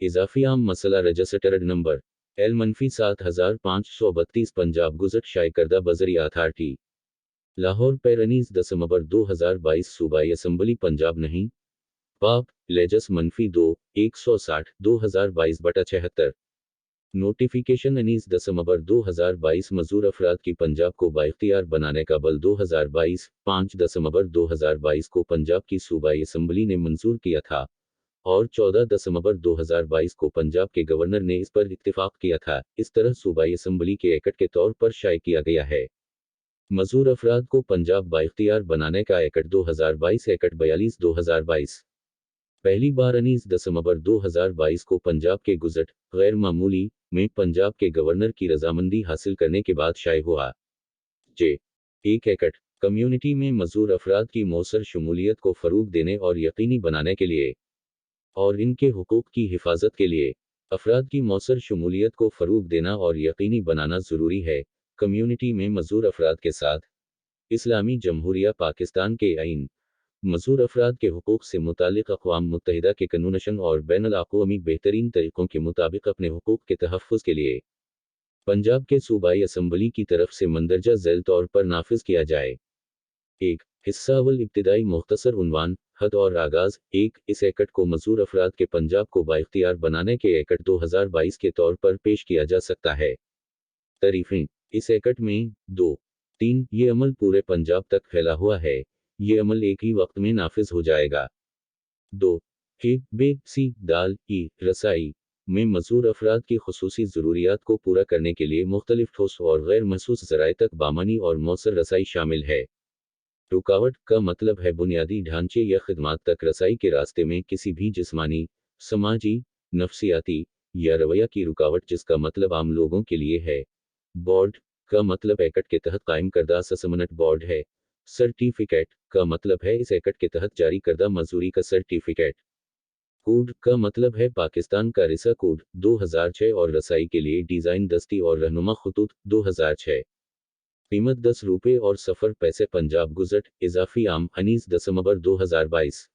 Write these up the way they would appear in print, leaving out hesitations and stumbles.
इजाफी आम मसला registered number L-7532 Punjab गुजट शाये करदा बजरी अथॉरिटी लाहौर पैरनीज 10/2022 सूबाई असम्बली पंजाब नहीं पाप लेजस -2 160 2022/76 नोटिफिकेशन अनीस 10/2022 मजूर अफराद की पंजाब को बाइख्तियार बनाने का बल 2022 5 10/2022 को पंजाब की सूबाई असम्बली ने मंजूर किया था और 14 दिसंबर 2022 को पंजाब के गवर्नर ने इस पर इत्तिफाक किया था। इस तरह सूबाई असम्बली के एक्ट के तौर पर शाये किया गया है। मजूर अफराद को पंजाब बाइख्तियार बनाने का एक्ट 2022 एक्ट 42/2022 पहली बार 19 दिसंबर 2022 को पंजाब के गुजट गैर मामूली में पंजाब के गवर्नर की रजामंदी हासिल करने के बाद शाये हुआ। जे एक एक्ट कम्युनिटी में मजूर अफराद की मौसर शमूलियत को फ़रोग़ देने और यकीनी बनाने के लिए और इनके हुकूक की हिफाजत के लिए अफराद की मौसर शमूलियत को फ़रोग़ देना और यकीनी बनाना ज़रूरी है। कम्युनिटी में मजूर अफराद के साथ इस्लामी जमहूरिया पाकिस्तान के आइन मजूर अफराद के हुकूक से मुतालिक अक़वाम मुत्तहिदा के कन्वेंशन और बैनुल अक़वामी बेहतरीन तरीक़ों के मुताबिक अपने हुकूक के तहफ़्फ़ुज़ के लिए पंजाब के सूबाई असम्बली की तरफ से मंदरजा झैल तौर पर नाफिज किया जाए। एक हिस्सा अव्वल इब्तिदाई मुख्तसर उन्वान हद और आगाज़ इस एक्ट को मजूर अफराद के पंजाब को बाइख्तियार बनाने के एक्ट 2022 के तौर पर पेश किया जा सकता है। तारीफ़ें इस एक्ट में 2-3 ये अमल पूरे पंजाब तक फैला हुआ है। ये अमल एक ही वक्त में नाफिज हो जाएगा। 2 सी दाल रसाई में मजूर अफराद की खुसूसी ज़रूरियात को पूरा करने के लिए मुख्तलिफ ठोस और गैर महसूस ज़राए तक बामानी और मौसर रसाई शामिल है। रुकावट का मतलब है बुनियादी ढांचे या खिदमात तक रसाई के रास्ते में किसी भी जिस्मानी, समाजी, नफ्सियाती या रवैया की रुकावट जिसका मतलब आम लोगों के लिए है। बोर्ड का मतलब एक्ट के तहत कायम करदा असेसमेंट बोर्ड है। सर्टिफिकेट का मतलब है इस एक्ट के तहत जारी करदा मजूरी का सर्टिफिकेट। कोड का मतलब है पाकिस्तान का रिसा कोड 2006 और रसाई के लिए डिज़ाइन दस्ती और रहनुमा खतूत 2006। कीमत 10 रुपये और सफ़र पैसे पंजाब गुजट इजाफी आम 19 दिसंबर 2022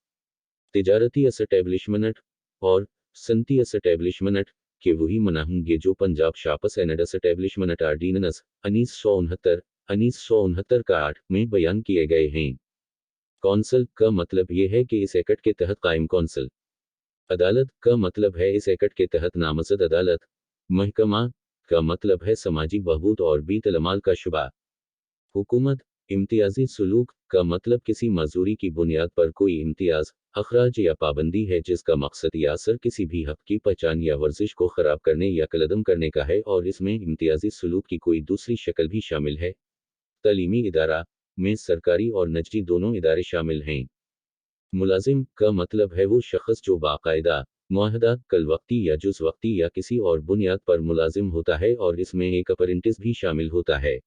तिजारती एस्टेब्लिशमेंट और सनती एस्टेब्लिशमेंट के वही मना होंगे जो Punjab shops and establishment ordinance 1969 का 8 में बयान किए गए हैं। कौंसल का मतलब यह है कि इस एक्ट के तहत कायम कौंसल। अदालत का मतलब है इस एक्ट के तहत नामज़द अदालत। महकमा का मतलब है समाजी बहबूद और बीतलमाल का शुबा। हुकूमत इम्तियाजी सलूक का मतलब किसी मजूरी की बुनियाद पर कोई इम्तियाज, अखराज या पाबंदी है जिसका मकसद या असर किसी भी हक की पहचान या वर्जिश को ख़राब करने या कलअदम करने का है और इसमें इम्तियाजी सलूक की कोई दूसरी शक्ल भी शामिल है। तालीमी इदारा में सरकारी और निजी दोनों इदारे शामिल हैं। मुलाजिम का मतलब है वो शख्स जो बाकायदा मुआहदा कल वक्ती या जुज़ वक्ती या किसी और बुनियाद पर मुलाजिम होता है और इसमें एक अप्रेंटिस भी शामिल होता है।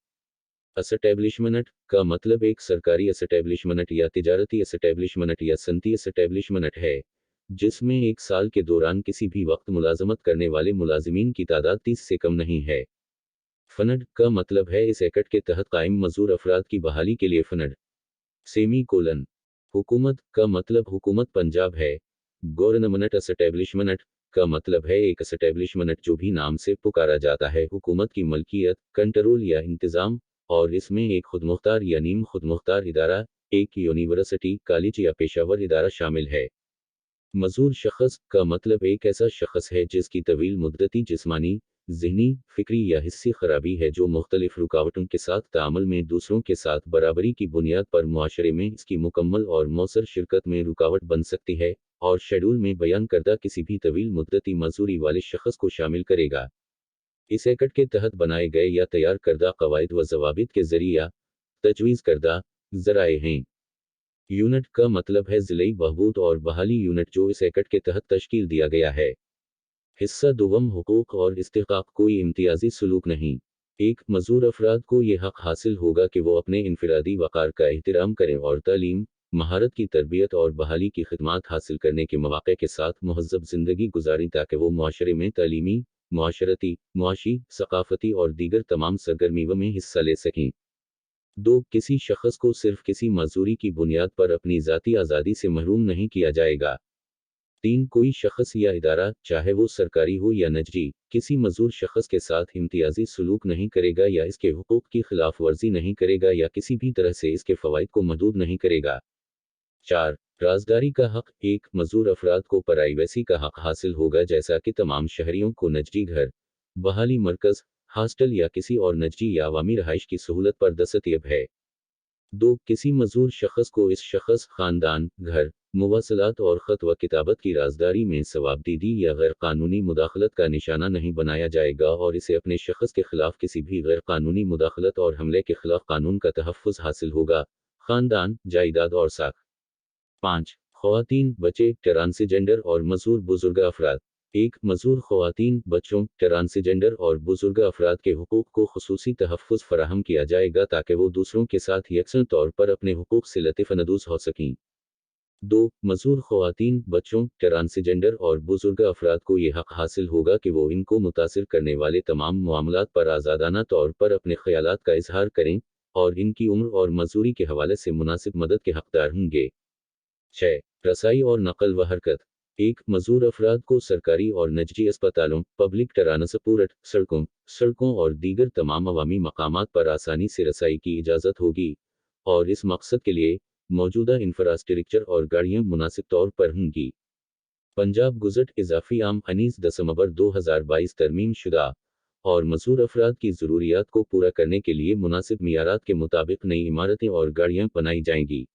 एस्टेब्लिशमेंट का मतलब एक सरकारी एस्टेब्लिशमेंट या तिजारती एस्टेब्लिशमेंट या सनती एस्टेब्लिशमेंट है जिसमें एक साल के दौरान किसी भी वक्त मुलाजमत करने वाले मुलाजिमीन की तादाद 30 से कम नहीं है। फंड का मतलब है इस एक्ट के तहत कायम मजूर अफराद की बहाली के लिए फंड। सेमीकोलन हुकूमत का मतलब हुकूमत पंजाब है। गवर्नमेंट एस्टेब्लिशमेंट का मतलब है एक एस्टेब्लिशमेंट जो भी नाम से पुकारा जाता है हुकूमत की मलकियत, कंट्रोल या इंतज़ाम और इसमें एक खुदमुख्तार या नीम खुदमुख्तार इदारा, एक यूनिवर्सिटी, कॉलेज या पेशावर इदारा शामिल है। मजूर शख्स का मतलब एक ऐसा शख्स है जिसकी तवील मुद्दती जिस्मानी, ज़हनी, फ़िक्री या हिस्सी खराबी है जो मुख्तलिफ रुकावटों के साथ ताअमुल में दूसरों के साथ बराबरी की बुनियाद पर मुआशरे में इसकी मुकम्मल और मौसर शिरकत में रुकावट बन सकती है और शेड्यूल में बयान करदा किसी भी तवील मुद्दती मजूरी वाले शख्स को शामिल करेगा। इस एक्ट के तहत बनाए गए या तैयार करदा कवायद व ज़वाबित के ज़रिया तजवीज़ करदा ज़राए हैं। यूनिट का मतलब है ज़िलाई बहबूद और बहाली यूनिट जो इस एक्ट के तहत तश्कील दिया गया है। हिस्सा दुवम हुकूक और इस्तिक़ाक़ कोई इम्तियाजी सलूक नहीं। एक मजूर अफराद को यह हक़ हासिल होगा कि वो अपने इनफरादी वक़ार का एहतराम करें और तालीम, महारत की तरबियत और बहाली की खिदमात हासिल करने के मौक़े के साथ मुहज़्ज़ब ज़िंदगी गुजारें ताकि वो मुआशरे में तालीमी, मुआशरती, मुआशी, सक़ाफ़ती और दीगर तमाम सरगर्मियों में हिस्सा ले सकें। 2 किसी शख्स को सिर्फ किसी मजूरी की बुनियाद पर अपनी ज़ाती आज़ादी से महरूम नहीं किया जाएगा। 3 कोई शख्स या इदारा, चाहे वो सरकारी हो या निजी, किसी मजदूर शख्स के साथ इम्तियाजी सलूक नहीं करेगा या इसके हुकूक की खिलाफ वर्जी नहीं करेगा या किसी भी तरह से इसके फ़वाइद को महदूद नहीं करेगा। 4 राजदारी का हक। एक मजदूर अफराद को प्राइवेसी का हक हासिल होगा जैसा कि तमाम शहरियों को निजी घर, बहाली मरकज़, हॉस्टल या किसी और निजी या अवामी रहाइश की सहूलत पर दस्तयाब है। 2 किसी मजदूर शख्स को इस शख्स, ख़ानदान, घर, मुवासलात और ख़त व किताबत की राजदारी में सवाबदीदी या गैर कानूनी मुदाखलत का निशाना नहीं बनाया जाएगा और इसे अपने शख्स के खिलाफ किसी भी गैर कानूनी मुदाखलत और हमले के खिलाफ कानून का तहफ़्फ़ुज़ हासिल होगा। ख़ानदान, जायदाद और साख। 5 ख़वातीन, बच्चे, ट्रांसजेंडर और मजदूर बुजुर्ग अफराद। 1 मजदूर ख़वातीन, बच्चों, ट्रांसजेंडर और बुजुर्ग अफराद के हुकूक को खुसूसी तहफ़्फ़ुज़ फ़राहम किया जाएगा ताकि वो दूसरों के साथ यकसन तौर पर अपने हुकूक से लतीफ़-अंदोज़ हो सकें। 2 मजदूर ख़वातीन, बच्चों, ट्रांसजेंडर और बुजुर्ग अफराद को ये हक़ हासिल होगा कि वो इनको मुतासिर करने वाले तमाम मामलात पर आज़ादाना तौर पर अपने ख़यालात का इज़हार करें और इनकी उम्र और मजदूरी के हवाले से मुनासिब मदद के हक़दार होंगे। 6 रसाई और नकल व हरकत। 1 मजदूर अफराद को सरकारी और निजी अस्पतालों, पब्लिक ट्रांसपोर्ट, सड़कों और दीगर तमाम अवामी मकामात पर आसानी से रसाई की इजाज़त होगी और इस मकसद के लिए मौजूदा इंफ्रास्ट्रक्चर और गाड़ियाँ मुनासिब तौर पर होंगी। पंजाब गुज़ट इज़ाफ़ी आम 19 दिसंबर 2022 तरमीम शुदा और मजदूर अफराद की ज़रूरियात को पूरा करने के लिए मुनासिब मियारात के मुताबिक नई इमारतें और गाड़ियाँ बनाई जाएंगी।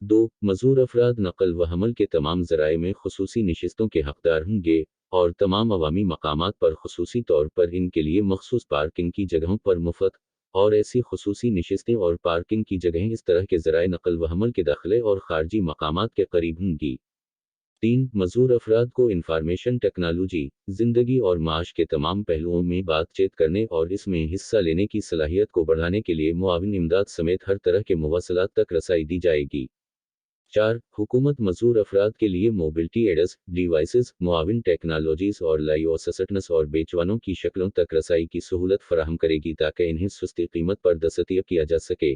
2 मजदूर अफराद नकल व हमल के तमाम ज़राए में खुसूसी नशिस्तों के हक़दार होंगे और तमाम अवामी मकामात पर खुसूसी तौर पर इनके लिए मखसूस पार्किंग की जगहों पर मुफ़्त और ऐसी खुसूसी नशिस्तें और पार्किंग की जगहें इस तरह के ज़राए नकल व हमल के दाखिले और ख़ारजी मकामात के करीब होंगी। 3 मजदूर अफराद को इंफॉर्मेशन टेक्नोलॉजी, ज़िंदगी और माश के तमाम पहलुओं में बातचीत करने और इसमें हिस्सा लेने की सलाहियत को बढ़ाने के लिए मुआविन इमदाद समेत हर तरह के मुवासलात तक रसाई दी जाएगी। 4 हुकूमत मजदूर अफराद के लिए मोबिलिटी एड्स, डिवाइसेस, मुआविन टेक्नोलॉजीज़ और लाइव असिस्टेंस और बेचवानों की शक्लों तक रसाई की सहूलत फराहम करेगी ताकि इन्हें सस्ती कीमत पर दस्तयाब किया जा सके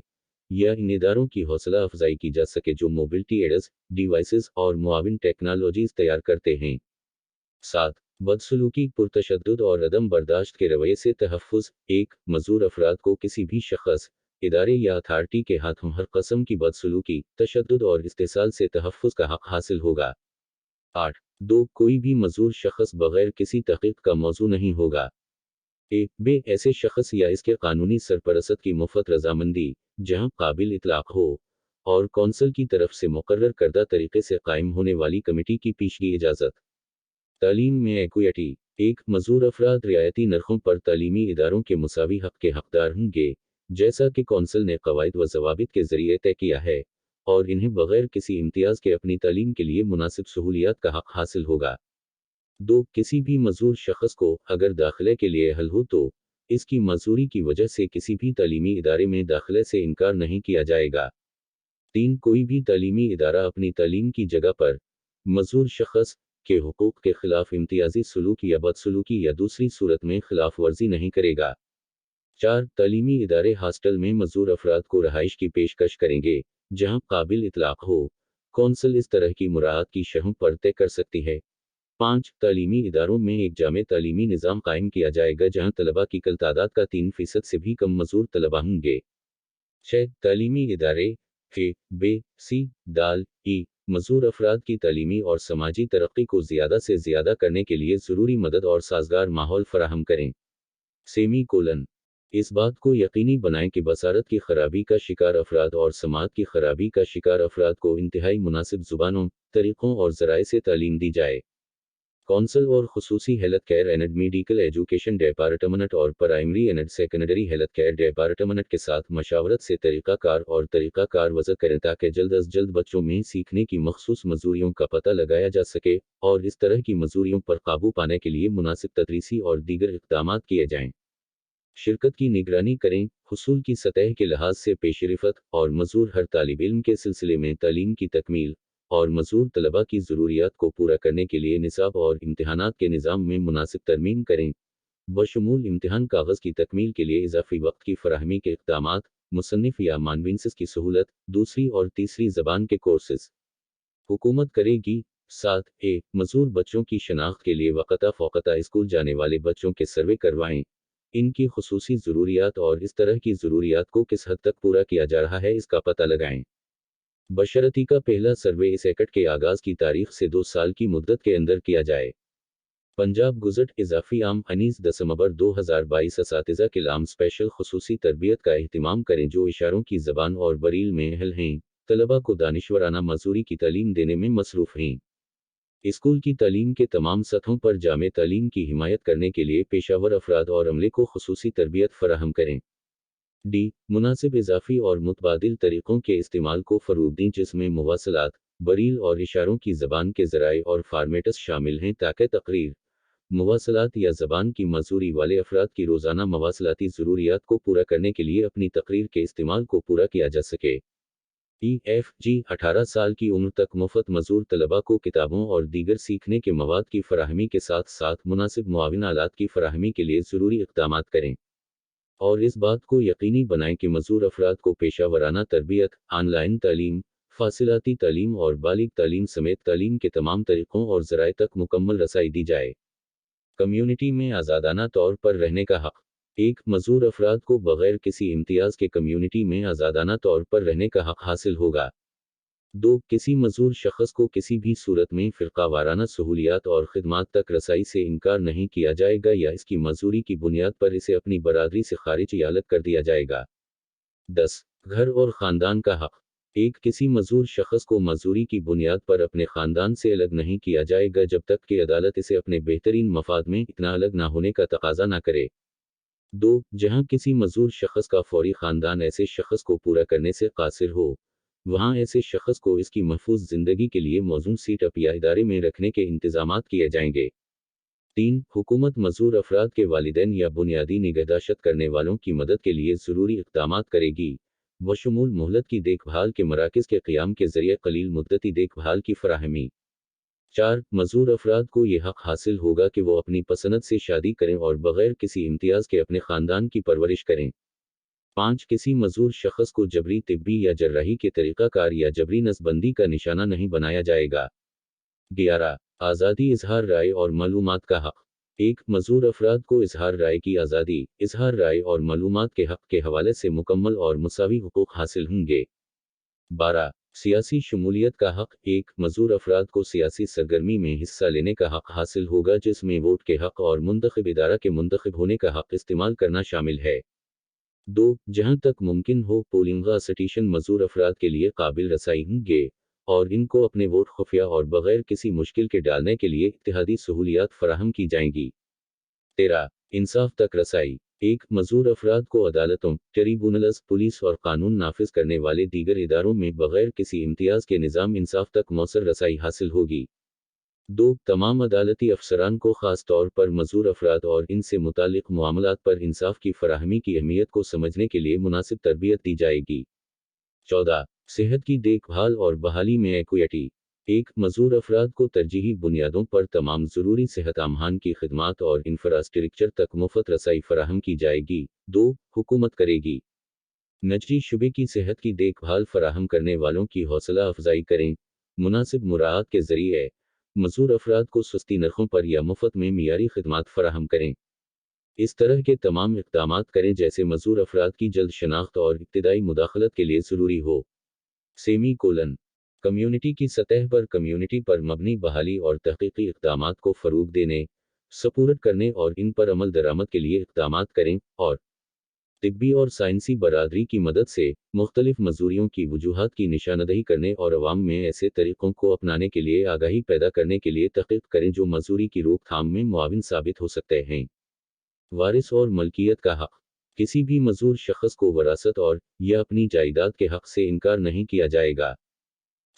या इन इदारों की हौसला अफजाई की जा सके जो मोबिलिटी एड्स, डिवाइसेस और मुआविन टेक्नोलॉजीज़ तैयार करते हैं। 7 बदसलूकी, पुरतशद्दुद और अदम बर्दाश्त के रवैये से तहफ़्फ़ुज़। 1 मजदूर अफराद को किसी भी शख्स, इदारे या अथॉरिटी के हाथों हर कस्म की बदसलूकी, तशद्दुद और इस्तेसाल से तहफ़्फ़ुज़ का हक़ हासिल होगा। 8 2 कोई भी मजदूर शख्स बग़ैर किसी तहक़ीक़ का मौज़ू नहीं होगा। बे ऐसे शख्स या इसके कानूनी सरपरस्त की मुफ़त रज़ामंदी, जहाँ काबिल इतलाक़ हो, और कौंसल की तरफ से मुक़र्रर करदा तरीक़े से कायम होने वाली कमेटी की पेशगी इजाज़त। तालीम में एक्विटी। 1 मजदूर अफराद रियायती नरखों पर तालीमी इदारों के मुसावी हक़ के हक़दार होंगे, जैसा कि कौंसल ने क़वाइद व ज़वाबित के ज़रिए तय किया है, और इन्हें बग़ैर किसी इम्तियाज़ के अपनी तालीम के लिए मुनासिब सहूलियात का हक़ हासिल होगा। 2 किसी भी मजदूर शख्स को, अगर दाखिले के लिए अहल हो तो, इसकी मजदूरी की वजह से किसी भी तालीमी इदारे में दाखिले से इनकार नहीं किया जाएगा। 3 कोई भी तालीमी इदारा अपनी तालीम की जगह पर मजदूर शख्स के हुकूक के खिलाफ इम्तियाजी सलूक या बदसलूकी या दूसरी सूरत में खिलाफ वर्जी नहीं करेगा। 4 तालीमी इदारे हॉस्टल में मजदूर अफराद को रहाइश की पेशकश करेंगे, जहाँ काबिल इतलाक़ हो। कौंसल इस तरह की मुराद की शर्हों पर तय कर सकती है। 5 तालीमी इदारों में एक जामे तालीमी निज़ाम कायम किया जाएगा जहाँ तलबा की कुल तादाद का 3% से भी कम मजदूर तलबा होंगे। 6 तालीमी इदारे ए, बे, सी, दाल, ई मजदूर अफराद की तालीमी और समाजी तरक्की को ज़्यादा से ज़्यादा करने के लिए ज़रूरी मदद और साज़गार माहौल फराहम करें। सेमीकोलन इस बात को यकीनी बनाएं कि बसारत की खराबी का शिकार अफराद और समात की खराबी का शिकार अफराद को इंतहाई मुनासिब ज़ुबानों, तरीक़ों और ज़राए से तालीम दी जाए। कौंसल और खुसूसी health care and medical education department और primary and secondary health care department के साथ मशावरत से तरीक़ाकार वज़ा करें ताकि जल्द अज जल्द बच्चों में सीखने की मखसूस मजदूरियों का पता लगाया जा सके और इस तरह की मजदूरियों पर काबू पाने के लिए मुनासिब तदरीसी और दीगर इक़दामात किए जाएँ। शिरकत की निगरानी करें, हुसूल की सतह के लिहाज से पेशरफ़्त और मजदूर हर तालिब इल्म के सिलसिले में तालीम की तकमील और मजदूर तलबा की ज़रूरियात को पूरा करने के लिए निसाब और इम्तिहानात के निज़ाम में मुनासिब तरमीम करें, बशमूल इम्तिहान कागज़ की तकमील के लिए इजाफ़ी वक्त की फ़राहमी के इक़दामात, मुसन्निफ़ या मानविन्सिस की सहूलत, दूसरी और तीसरी ज़बान के कोर्सेज़। हुकूमत करेगी 7 मजदूर बच्चों की शनाख्त के लिए वक़्ता फ़ौक़ता स्कूल जाने वाले बच्चों के सर्वे करवाएं। इनकी खुसूसी ज़रूरियात और इस तरह की ज़रूरियात को किस हद तक पूरा किया जा रहा है इसका पता लगाएं। बशर्ती का पहला सर्वे इस एकट के आगाज़ की तारीख से 2 साल की मुद्दत के अंदर किया जाए। पंजाब गुज़ट इज़ाफ़ी आम 19 दिसंबर 2022 असातिज़ा के लाम स्पेशल खुसूसी तरबियत का एहतिमाम करें जो इशारों की ज़बान और बरील में अहल हैं, तलबा को दानिशवराना मज़ूरी की तालीम देने में मसरूफ़ हैं। स्कूल की तालीम के तमाम सतहों पर जामे तालीम की हिमायत करने के लिए पेशावर अफराद और अमले को खुसूसी तरबियत फराहम करें। डी मुनासिब इजाफ़ी और मुतबादिल तरीक़ों के इस्तेमाल को फ़रोग़ दें जिसमें मुवासलात, बरील और इशारों की ज़बान के ज़राए और फ़ार्मेट्स शामिल हैं ताकि तक़रीर, मुवासलात या ज़बान की मज़ूरी वाले अफराद की रोज़ाना मवासलाती ज़रूरियात को पूरा करने के लिए अपनी तक़रीर के इस्तेमाल को पूरा किया जा सके। EFG 18 साल की उम्र तक मुफ़्त मज़ूर तलबा को किताबों और दीगर सीखने के मवाद की फ़राहमी के साथ साथ मुनासिब मुआविन आलात की फ़राहमी के लिए ज़रूरी इक़दामात करें और इस बात को यकीनी बनाएं कि मज़ूर अफराद को पेशा वराना तरबियत, ऑनलाइन तालीम, फ़ासिलाती तालीम और बालिग तालीम समेत तालीम के तमाम तरीक़ों और ज़राए तक मुकम्मल रसाई दी जाए। कम्यूनिटी में आज़ादाना तौर पर रहने का हक़। एक मज़ूर अफराद को बग़ैर किसी इम्तियाज़ के कम्यूनिटी में आज़ादाना तौर पर रहने का हक़ हासिल होगा। 2 किसी मज़ूर शख़्स को किसी भी सूरत में फ़िरक़ा वाराना सहूलियात और ख़िदमात तक रसाई से इनकार नहीं किया जाएगा या इसकी मज़ूरी की बुनियाद पर इसे अपनी बरादरी से ख़ारिज या अलग कर दिया जाएगा। 10 घर और ख़ानदान का हक़। एक किसी मज़ूर शख़्स को मज़ूरी की बुनियाद पर अपने ख़ानदान से अलग नहीं किया जाएगा जब तक कि अदालत इसे अपने बेहतरीन मफ़ाद में इतना अलग ना होने का तक़ाज़ा ना करे। 2 जहाँ किसी मज़ूर शख़्स का फ़ौरी ख़ानदान ऐसे शख़्स को पूरा करने से क़ासिर हो, वहाँ ऐसे शख़्स को इसकी महफूज़ ज़िंदगी के लिए मौज़ून सीट अप या इदारे में रखने के इंतज़ामात किए जाएंगे। 3 हुकूमत मज़ूर अफराद के वालिदैन या बुनियादी निगहदाश्त करने वालों की मदद के लिए ज़रूरी इक़दामात करेगी, बशमूल मोहलत की देखभाल के मराकज़ के क़याम के ज़रिए कलील मुद्दती देखभाल की फ़राहमी। 4 मज़ूर अफराद को ये हक़ हासिल होगा कि वो अपनी पसंद से शादी करें और बग़ैर किसी इम्तियाज़ के अपने ख़ानदान की परवरिश करें। 5 किसी मज़ूर शख़्स को जबरी तिब्बी या जर्राही के तरीक़ाकार या जबरी नसबंदी का निशाना नहीं बनाया जाएगा। 11 आज़ादी इज़हार राय और मालूमात का हक़। एक मज़ूर अफराद को इज़हार राय की आज़ादी, इज़हार राय और मालूमात के हक़ के हवाले से मुकम्मल और मुसावी हुकूक़ हासिल होंगे। 12 सियासी शमूलियत का हक़। एक मज़ूर अफराद को सियासी सरगर्मी में हिस्सा लेने का हक़ हासिल होगा जिसमें वोट के हक़ और मुंतखब इदारा के मुंतखब होने का हक़ इस्तेमाल करना शामिल है। 2 जहाँ तक मुमकिन हो पोलिंग स्टेशन मज़ूर अफराद के लिए काबिल रसाई होंगे और इनको अपने वोट खुफिया और बग़ैर किसी मुश्किल के डालने के लिए इत्तिहादी सहूलियात फराहम की जाएंगी। 13 इंसाफ तक रसाई। एक मज़ूर अफराद को अदालतों, ट्रिब्यूनल्स, पुलिस और कानून नाफिज करने वाले दीगर इदारों में बग़ैर किसी इम्तियाज़ के निज़ाम इंसाफ तक मौसर रसाई हासिल होगी। 2 तमाम अदालती अफसरान को ख़ास तौर पर मज़ूर अफराद और इनसे मुतालिक मामलात पर इंसाफ की फ़राहमी की अहमियत को समझने के लिए मुनासिब तरबियत दी जाएगी। 14 सेहत की देखभाल और बहाली में एक्विटी। एक मज़ूर अफराद को तरजीही बुनियादों पर तमाम ज़रूरी सेहत आमहान की खिदमात और इंफ्रास्ट्रक्चर तक मुफ़्त रसाई फराहम की जाएगी। 2 हुकूमत करेगी। नजरी शुबे की सेहत की देखभाल फराहम करने वालों की हौसला अफजाई करें। मुनासिब मुराआत के ज़रिए मज़ूर अफराद को सस्ती नरखों पर या मुफ़्त में मियारी खिदमात फराहम करें। इस तरह के तमाम इक़दामात करें जैसे मज़ूर अफराद की जल्द शनाख्त और इब्तिदाई मुदाखलत के लिए ज़रूरी हो। कम्यूनिटी की सतह पर कम्यूनिटी पर मबनी बहाली और तहक़ीक़ी इक़दामात को फ़रोग़ देने, सपोर्ट करने और इन पर अमल दरामद के लिए इक़दामात करें और तिब्बी और साइंसी बरादरी की मदद से मुख्तलिफ मज़ूरियों की वजूहात की निशानदही करने और अवाम में ऐसे तरीक़ों को अपनाने के लिए आगाही पैदा करने के लिए तहक़ीक़ करें जो मज़ूरी की रोकथाम में मुआविन साबित हो सकते हैं। वारिस और मलकियत का हक़। किसी भी मज़ूर शख़्स को वरासत और या अपनी जायदाद के हक़ से इनकार नहीं किया जाएगा।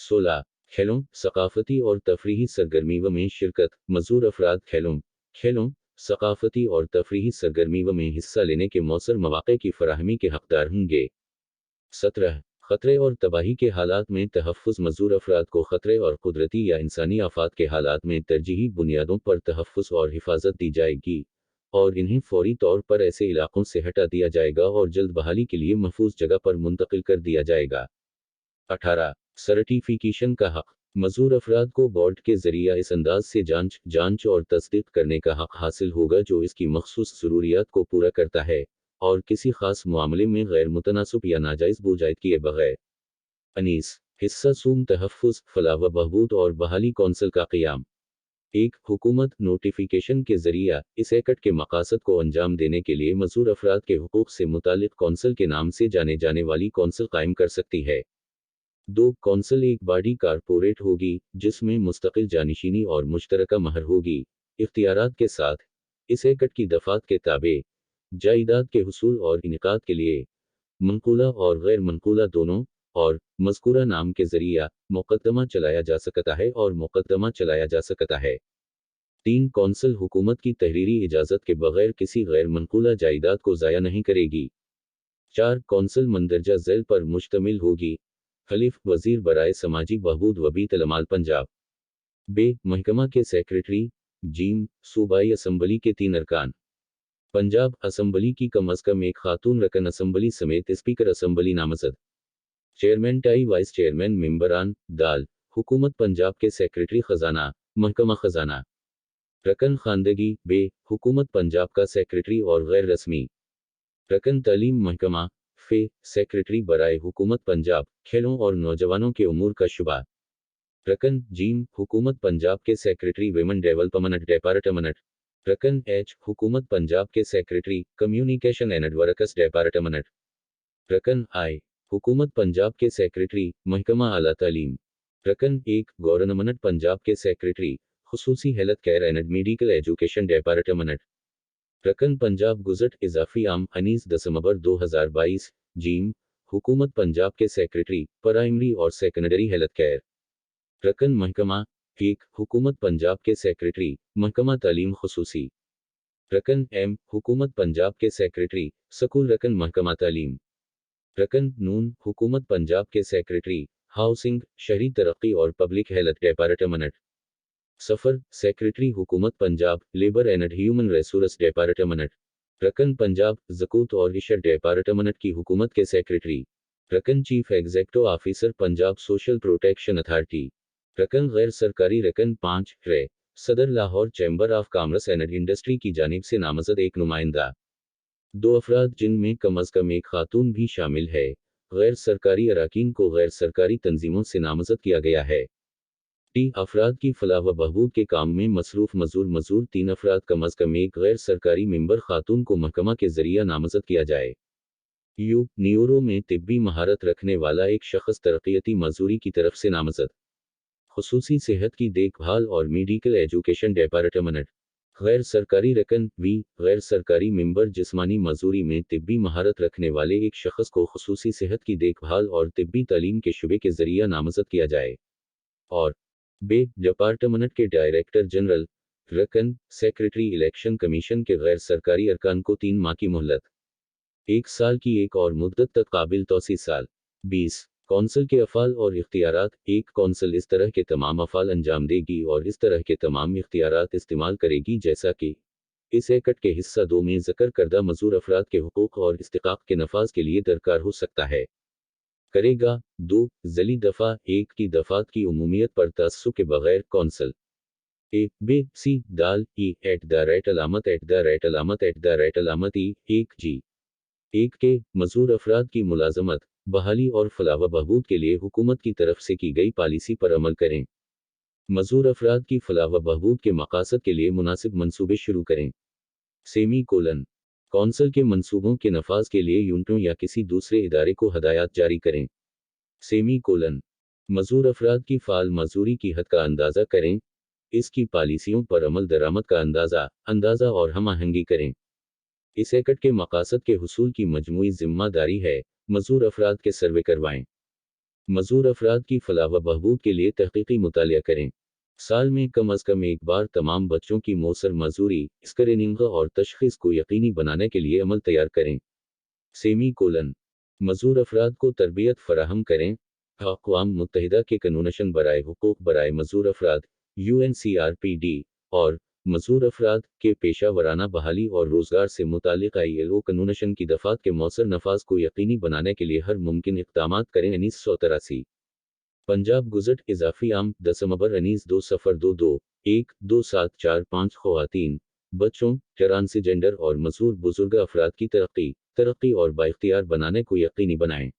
16 खेलों, सक़ाफ़ती और तफरीही सरगर्मियों में शिरकत। मज़ूर अफराद खेलों, सक़ाफ़ती और तफरीही सरगर्मियों में हिस्सा लेने के मौसर मौक़े की फ़राहमी के हक़दार होंगे। 17 ख़तरे और तबाही के हालात में तहफ़्फ़ुज़। मज़ूर अफराद को ख़तरे और कुदरती या इंसानी आफ़ात के हालात में तरजीही बुनियादों पर तहफ़्फ़ुज़ और हिफाज़त दी जाएगी और इन्हें फ़ौरी तौर पर ऐसे इलाक़ों से हटा दिया जाएगा और जल्द बहाली के लिए महफूज़ जगह पर मुंतक़िल कर दिया जाएगा। 18 सर्टिफ़िकेशन का हक़। मज़ूर अफराद को बोर्ड के ज़रिया इस अंदाज से जांच और तस्दीक करने का हक़ हासिल होगा जो इसकी मख़सूस ज़रूरियात को पूरा करता है और किसी ख़ास मामले में गैर मुतनासिब या नाजायज़ बोझ आयद किए बगैर। अनीस हिस्सा सूम तहफ़्फ़ुज़, फलाह व बहबूद और बहाली कौंसल का क़याम। एक हुकूमत नोटिफिकेशन के ज़रिया इस एक्ट के मक़ासद को अंजाम देने के लिए मज़ूर अफराद के हुकूक़ से मुतालिक कौंसल के नाम से जाने जाने वाली कौंसल कायम कर सकती है। दो कौंसल एक बॉडी कारपोरेट होगी जिसमें मुस्तकिल जानशीनी और मुश्तरका महर होगी, इख्तियारात के साथ। इस एक्ट की दफ़ात के ताबे जायदाद के हुसूल और इनकाद के लिए मनकूला और गैर मनकूला दोनों और मज़कूरा नाम के ज़रिया मुक़द्दमा चलाया जा सकता है और मुक़द्दमा चलाया जा सकता है। तीन कौंसल हुकूमत की तहरीरी इजाज़त के बगैर किसी गैर मनकूला जायदाद को ज़ाया नहीं करेगी। चार कौंसल मंदरजा ज़ैल पर मुश्तमिल होगी। खलीफ वज़ीर बराए समाजी बहबूद व बीतलमाल पंजाब। बे महकमा के सेक्रेटरी। जीम सूबाई असम्बली के 3 अरकान। पंजाब असम्बली की कम अज़ कम एक खातून रकन असम्बली समेत स्पीकर असम्बली नामज़द। चेयरमैन टाई वाइस चेयरमैन मेंबरान। दाल हुकूमत पंजाब के सेक्रेटरी ख़जाना, महकमा ख़जाना। रकन खानदगी। बे हुकूमत पंजाब का सेक्रेटरी और गैर रस्मी। रकन तालीम महकमा। फे सेक्रेटरी बराए हुकूमत पंजाब, खेलों और नौजवानों के उमूर का शुबा। रकन जीम हुकूमत पंजाब के सेक्रेटरी विमेन डेवलपमेंट डिपार्टमेंट। रकन एच हुकूमत पंजाब के secretary communication and works department. रकन आई हुकूमत पंजाब के सेक्रेटरी महकमा आला तालीम। रकन एक गवर्नमेंट पंजाब के सेक्रेटरी खुसूसी health care and medical education department. रकन पंजाब गुज़ट इजाफी आम 19/10/2022। जीम हुकूमत पंजाब के सेक्रेटरी प्राइमरी और सेकेंडरी हेल्थ केयर। रकन महकमा एक हुकूमत पंजाब के सेक्रेटरी महकमा तालीम खुसूसी। रकन एम हुकूमत पंजाब के सेक्रेटरी स्कूल रकन महकमा तालीम। रकन नून हुकूमत पंजाब के सेक्रेटरी हाउसिंग, शहरी तरक्की और पब्लिक हेल्थ डिपार्टमेंट। सफर सेक्रेटरी हुकूमत Punjab labour and human resource department. रकन पंजाब ज़कूत और इशर डिपार्टमेंट की हुकूमत के सेक्रेटरी। रकन chief executive officer Punjab social protection authority. रकन गैर सरकारी रकन 5 रे सदर Lahore chamber of commerce and industry की जानिब से नामज़द एक नुमाइंदा। 2 अफराद जिनमें कम अज़ कम एक खातून भी शामिल है। गैर सरकारी अराकीन को गैर सरकारी तंजीमों से नामज़द किया गया है। टी अफराद की फलाह व बहबूद के काम में मसरूफ़ मज़ूर 3 अफराद कम अज़ कम एक गैर सरकारी मेंबर खातून को महकमा के ज़रिया नामज़द किया जाए। यू न्यूरो में तिब्बी महारत रखने वाला एक शख्स तरक्याती मजूरी की तरफ से नामज़द। खुसूसी सेहत की देखभाल और मेडिकल एजुकेशन डिपार्टमेंट। गैर सरकारी रकन वी गैर सरकारी मेंबर जिस्मानी मजूरी में तिब्बी महारत रखने वाले एक शख्स को खुसूसी सेहत की देखभाल और तिब्बी तालीम के शुबे के ज़रिया नामज़द किया जाए। और बे डिपार्टमेंट के डायरेक्टर जनरल। रकन सेक्रेटरी इलेक्शन कमीशन के गैर सरकारी अरकान को 3 माह की मोहलत। 1 साल की एक और मुद्दत तक काबिल तौसी साल। 20 कौंसल के अफ़ाल और इख्तियारात। एक कौंसल इस तरह के तमाम अफ़ाल अंजाम देगी और इस तरह के तमाम इख्तियारात इस्तेमाल करेगी जैसा कि इस एक्ट के हिस्सा 2 में ज़िक्र करदा मज़ूर अफराद के हुकूक़ और इस्तिक़ाक़ के नफाज के लिए दरकार हो सकता है। करेगा। 2 ज़ली दफ़ा 1 की दफ़ात की उमूमियत पर तअस्सुब के बगैर कौंसल ए बे सी दाल ई @ अलामत ई 1 जी 1 के मज़ूर अफराद की मुलाज़मत, बहाली और फलाह व बहबूद के लिए हुकूमत की तरफ से की गई पॉलिसी पर अमल करें। मज़ूर अफराद की फलाह व बहबूद के मक़ासद के लिए मुनासिब मंसूबे शुरू करें। सेमी कोलन कौंसल के मंसूबों के नफाज के लिए यूनिटों या किसी दूसरे इदारे को हदायत जारी करें। सेमी कोलन मज़ूर अफराद की फ़ाल मजूरी की हद का अंदाज़ा करें। इसकी पॉलिसियों पर अमल दरामद का अंदाज़ा और हम आहंगी करें। इस एक्ट के मक़ासद के हुसूल की मजमूई ज़िम्मेदारी है। मज़ूर अफराद के सर्वे करवाएं। मज़ूर अफराद की फलाह व बहबूद के लिए तहक़ीक़ी मुतालिया करें। साल में कम अज़ कम एक बार तमाम बच्चों की मौसर मजूरी, स्क्रीनिंग और तशख़ीस को यकीनी बनाने के लिए अमल तैयार करें। सेमी कोलन मज़ूर अफराद को तरबियत फ़राहम करें। अक़वाम मुत्तहिदा के कनूनशन बराए हुकूक़ बराए मज़ूर अफराद UNCRPD और मज़ूर अफराद के पेशा वराना बहाली और रोज़गार से मुतालिक ILO कनूनशन की दफ़ात के मौसर नफाज को यकीनी बनाने के लिए हर मुमकिन इक़दामात करें। 1983 पंजाब गुज़ट इज़ाफ़ी आम 10 अनीस 2-0-2-1-2-7-4-5 ख़वातीन, बच्चों, ट्रांसजेंडर और मसूर बुज़ुर्ग अफ़राद की तरक्की और बाइख्तियार बनाने को यकीनी बनाएं।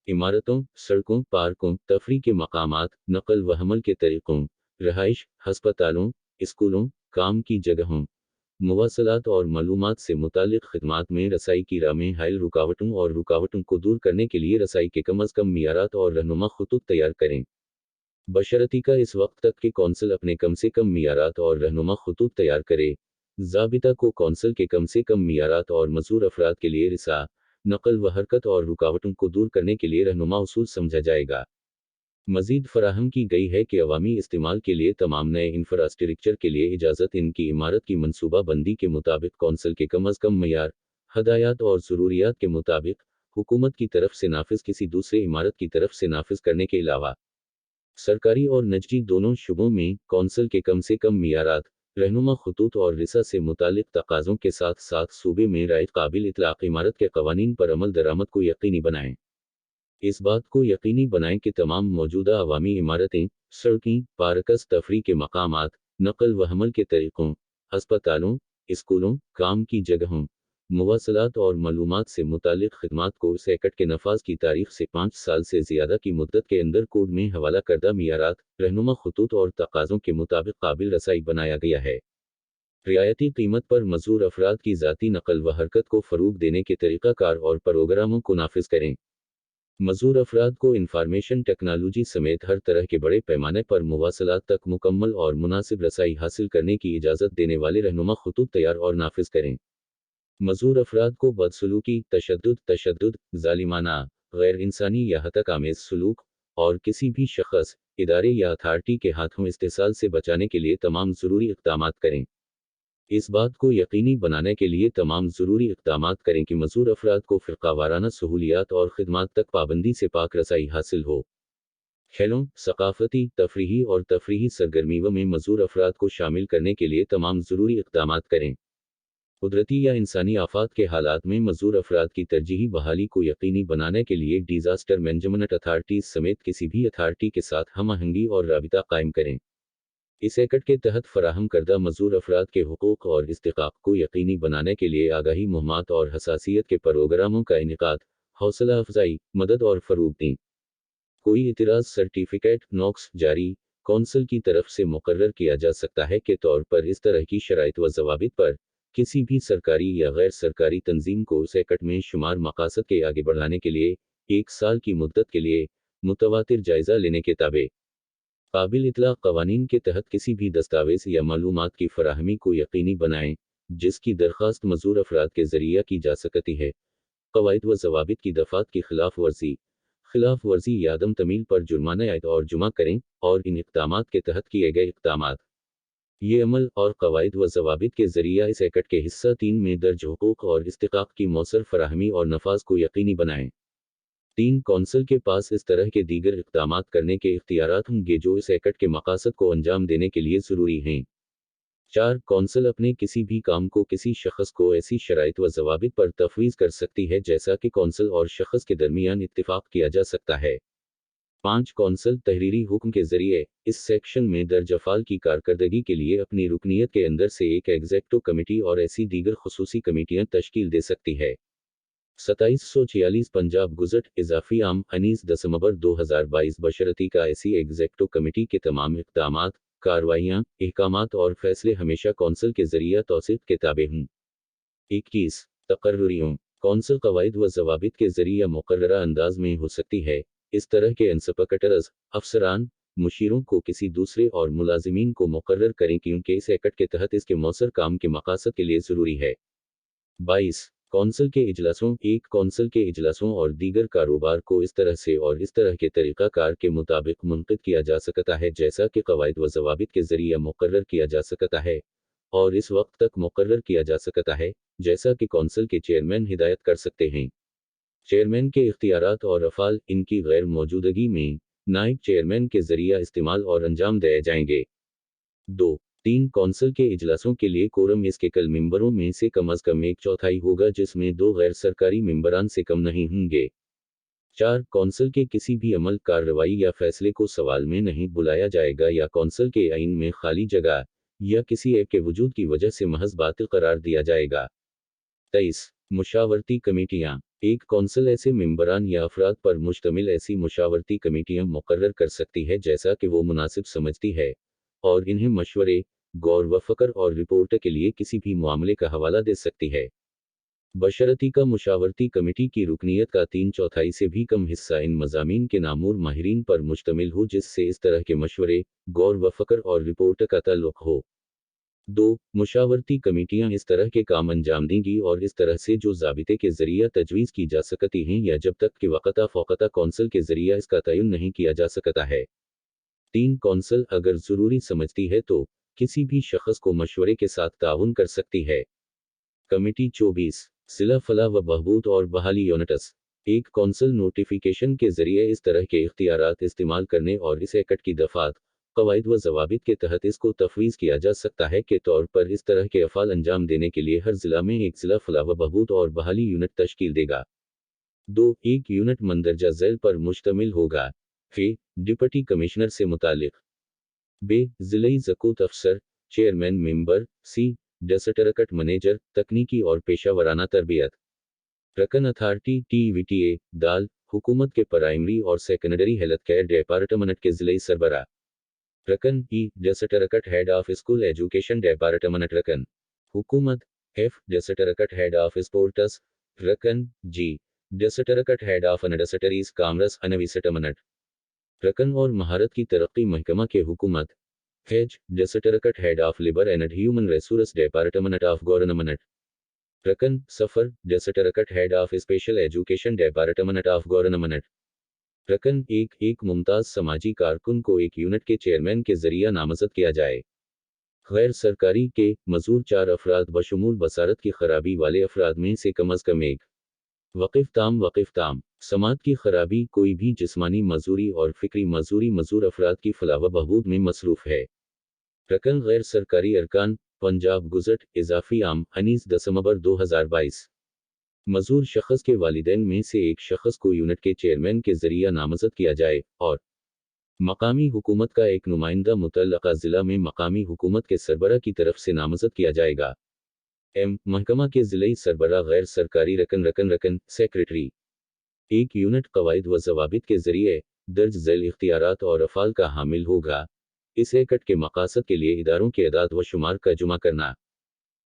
इमारतों, सड़कों, पार्कों, तफरी के मकामात, नकल व हमल के तरीक़ों, रहाइश, हस्पतालों, स्कूलों, काम की जगहों, मुवासलात और मालूमात से मुतालिक खिदमात में रसाई की राह में हायल रुकावटों को दूर करने के लिए रसाई के कम अज़ कम मियारात और रहनुमा खतूत तैयार करें। बशर्ती का इस वक्त तक कि कौंसल अपने कम से कम मियारात और रहनुमा खतूत तैयार करे, ज़ाबिता को कौंसल के कम से कम मियारात और मज़ूर अफराद के लिए रिसा, नकल व हरकत और रुकावटों को दूर करने के लिए रहनुमा उसूल समझा जाएगा। मजीद फराहम की गई है कि अवामी इस्तेमाल के लिए तमाम नए इंफ्रास्ट्रक्चर के लिए इजाज़त इनकी इमारत की मनसूबा बंदी के मुताबिक कौंसल के कम अज़ कम मयार, हदायत और ज़रूरियात के मुताबिक हुकूमत की तरफ से नाफिज किसी दूसरे इमारत की तरफ से नाफिज करने के अलावा सरकारी और निजी दोनों शुबों में कौंसल के कम से कम मियारात, रहनुमा खतूत और रिसा से मुतालिक तकाज़ों के साथ साथ सूबे में राइज काबिल इतलाक़ इमारत के कवानीन पर अमल दरामद को यकीनी बनाएं। इस बात को यकीनी बनाएं कि तमाम मौजूदा अवामी इमारतें, सड़कें, पार्कस, तफरी के मकामात, नकल व हमल के तरीक़ों, अस्पतालों, स्कूलों, काम की जगहों, मुवासलात और मालूमात से मुतालिक खिदमात को इस एक्ट के नफाज की तारीख से 5 साल से ज़्यादा की मुद्दत के अंदर कोड में हवाला करदा मियारात, रहनुमा खतूत और तकाज़ों के मुताबिक काबिल रसाई बनाया गया है। रियायती कीमत पर मज़ूर अफराद की ज़ाती नकल व हरकत को फ़रोग़ देने के तरीक़ाकार और प्रोग्रामों को नाफिज करें। मज़ूर अफराद को इंफॉर्मेशन टेक्नोलॉजी समेत हर तरह के बड़े पैमाने पर मुवासलात तक मुकम्मल और मुनासिब रसाई हासिल करने की इजाज़त देने वाले रहनुमा खतूत तैयार और नाफिज करें। मज़ूर अफराद को बदसलूकी, तशद्दुद, ज़ालिमाना, गैर इंसानी या हतक आमेज़ सलूक और किसी भी शख़्स, इदारे या अथॉरिटी के हाथों इस्तेसाल से बचाने के लिए तमाम ज़रूरी इक़दामात करें। इस बात को यकीनी बनाने के लिए तमाम ज़रूरी इक़दामात करें कि मज़ूर अफराद को फ़िरक़ावाराना सहूलियात और खिदमात तक पाबंदी से पाक रसाई हासिल हो। खेलों, सक़ाफ़ती, तफरीही और तफरीही सरगर्मियों में मज़ूर अफराद को शामिल करने के लिए तमाम ज़रूरी इक़दामात करें। कुदरती या इंसानी आफ़ात के हालात में मज़ूर अफराद की तरजीही बहाली को यकीनी बनाने के लिए डिज़ास्टर मैनेजमेंट अथॉरिटीज़ समेत किसी भी अथॉरिटी के साथ हम आहंगी और राबिता कायम करें। इस एक्ट के तहत फराहम करदा मज़ूर अफराद के हुकूक़ और इस्तिक़ाक़ को यकीनी बनाने के लिए आगाही मुहिम्मात और हसासियत के प्रोग्रामों का इनेकाद, हौसला अफजाई, मदद और फ़रोग़ दें। कोई इतराज़ सर्टिफिकेट नोक्स जारी कौंसल की तरफ से मुकर्रर किया जा सकता है के तौर पर इस तरह की शराइत व ज़वाबित पर किसी भी सरकारी या गैर सरकारी तंजीम को उस एक्ट में शुमार मकासद के आगे बढ़ाने के लिए 1 साल की मुद्दत के लिए मुतवातिर जायज़ा लेने के ताबे काबिल इतलाक़ क़वानीन के तहत किसी भी दस्तावेज़ या मालूमात की फराहमी को यकीनी बनाएं, जिसकी दरख्वास्त मज़ूर अफराद के ज़रिए की जा सकती है। क़वाइद व ज़वाबित की दफ़ात की खिलाफ वर्जी या अदम तमील पर जुर्माना आयद और जुमा करें, और इन इक़दामात के तहत किए गए इक़दामात, ये अमल और क़वाइद व ज़वाबित के ज़रिए इस एक्ट के हिस्सा 3 में दर्ज हुकूक़ और इस्तिक़ाक़ की मौसर फराहमी और नफाज को यकीनी बनाएं। 3 कौंसल के पास इस तरह के दीगर इक़दामात करने के इख्तियारात होंगे जो इस एक्ट के मकासद को अंजाम देने के लिए ज़रूरी हैं। 4 कौंसल अपने किसी भी काम को किसी शख़्स को ऐसी शराइत व ज़वाबित पर तफ़वीज़ कर सकती है जैसा कि कौंसल और शख़्स के दरमियान इत्तिफ़ाक़ किया जा सकता है। 5 कौंसल तहरीरी हुक्म के ज़रिए इस सेक्शन में दर्ज अफ़ाल की कारकर्दगी के लिए अपनी रुकनियत के अंदर से एक एग्ज़ेक्टिव कमेटी और ऐसी दीगर ख़ुसूसी कमेटियाँ तश्कील दे सकती है। 2746 पंजाब गुज़ट इज़ाफ़ी आम 19/10/2022 बशर्ती का ऐसी एग्ज़ेक्टिव कमेटी के तमाम इक़दामात, कार्रवाइयाँ, अहकामात और फ़ैसले हमेशा कौंसल के ज़रिए तौसीक़ के ताबे हों। 21 तक़र्रुरियों कौंसल क़वाइद व ज़वाबित के ज़रिए मुक़र्ररा अंदाज़ में हो सकती है। इस तरह के इंस्पेक्टर्स, अफ़सरान, मुशीरों को किसी दूसरे और मुलाज़िमीन को मुक़र्रर करें क्योंकि इस एक्ट के तहत इसके मौसर काम के मकासद के लिए ज़रूरी है। 22 कौंसल के इजलासों एक कौंसल के इजलासों और दीगर कारोबार को इस तरह से और इस तरह के तरीक़ाकार के मुताबिक मुनक़िद किया जा सकता है जैसा कि क़वाइद व ज़वाबित के ज़रिए मुक़र्रर किया जा सकता है, और इस वक्त तक मुक़र्रर किया जा सकता है, जैसा कि कौंसल के चेयरमैन हिदायत कर सकते हैं। चेयरमैन के इख्तियारात और अफ़ाल इनकी गैर मौजूदगी में नायब चेयरमैन के ज़रिए इस्तेमाल और अंजाम दिए जाएंगे। 2-3 कौंसल के इजलासों के लिए कोरम इसके कल मेंबरों में से कम अज़ कम 1/4 होगा जिसमें 2 गैर सरकारी मेंबरान से कम नहीं होंगे। 4. कौंसिल के किसी भी अमल, कार्रवाई या फैसले को सवाल में नहीं बुलाया जाएगा या कौंसिल के आईन में खाली जगह या किसी ऐप के वजूद की वजह से महज बातिल करार दिया जाएगा। 23. मुशावरती कमेटियां। एक कौंसिल ऐसे मेंबरान या अफराद पर मुश्तमिल ऐसी मुशावरती कमेटियां मुकर्रर कर सकती है जैसा कि वो मुनासिब समझती है और इन्हें मशवरे, गौर व फक्र और रिपोर्ट के लिए किसी भी मामले का हवाला दे सकती है। बशर्ती का मुशावरती कमेटी की रुकनियत का 3/4 से भी कम हिस्सा इन मज़ामीन के नामूर माहिरीन पर मुश्तमिल हो जिससे इस तरह के मशवरे, गौर व फक्र और रिपोर्ट का ताल्लुक़ हो। 2. मुशावरती कमेटियां इस तरह के काम अंजाम देंगी और इस तरह से जो ज़ाबिते के ज़रिया तजवीज़ की जा सकती हैं या जब तक कि वक़्ता फ़ौक़ता कौंसिल के ज़रिया इसका तयन नहीं किया जा सकता है। 3. कौंसिल अगर ज़रूरी समझती है तो किसी भी शख्स को मशवरे के साथ ताउन कर सकती है। कमेटी 24. ज़िला फलाह व बहबूद और बहाली यूनिट्स। एक कौंसिल नोटिफिकेशन के ज़रिए इस तरह के इख्तियारात इस्तेमाल करने और इस एक्ट की दफ़ात, क़वाइद व ज़वाबित के तहत इसको तफ़वीज़ किया जा सकता है के तौर पर इस तरह के अफ़ाल अंजाम देने के लिए हर ज़िला में एक ज़िला फलाह व बहबूद और बहाली यूनिट तश्कील देगा। 2. एक यूनिट मंदरजा ज़ैल पर मुश्तमिल होगा। ए. डिप्टी कमिश्नर से मुतालिक। बे. ज़िलई ज़कूत अफसर, चेयरमैन मेंबर। सी. डेसटरकट मैनेजर, तकनीकी और पेशावराना तरबियत। रकन अथॉरिटी TVTA, दाल, हुकूमत के प्राइमरी और सेकेंडरी हेल्थ केयर डिपार्टमेंट के ज़िलई सरबरा। रकन E. District head of school education department रकन, हुकूमत। F. District head of sports. रकन G. District head of industries commerce and investment. रकन और महारत की तरक्की महकमा के हुकूमत। H. District head of labour and human resource department of government. रकन सफर. District head of special education department of government. रकन एक मुमताज़ समाजी कारकुन को एक यूनिट के चेयरमैन के ज़रिया नामज़द किया जाए। गैर सरकारी के मज़ूर 4 अफराद बशमूल बसारत की खराबी वाले अफराद में से कम अज़ कम एक। वक़िफ़ ताम। समात की खराबी कोई भी जिस्मानी मजूरी और फ़िक्री मजूरी मजूर अफराद की फलाह व बहबूद में मसरूफ़ है। रकन गैर सरकारी अरकान, पंजाब गुज़ट, इज़ाफ़ी आम, 19 दिसंबर 2022। मजूर शख्स के वालिदैन में से एक शख्स को यूनिट के चेयरमैन के ज़रिया नामज़द किया जाए और मकामी हुकूमत का एक नुमाइंदा मुतल्लक़ा ज़िला में मकामी हुकूमत के सरबरा की तरफ से नामज़द किया जाएगा। एम. महकमा के ज़िलई सरबरा गैर सरकारी रकन सेक्रेटरी। एक यूनिट क़वाइद व ज़वाबित के ज़रिए दर्ज झैल इख्तियारात और अफ़ाल का हामिल होगा। इस एक्ट के मक़ासद के लिए इदारों के अदाद व शुमार का जुमा करना।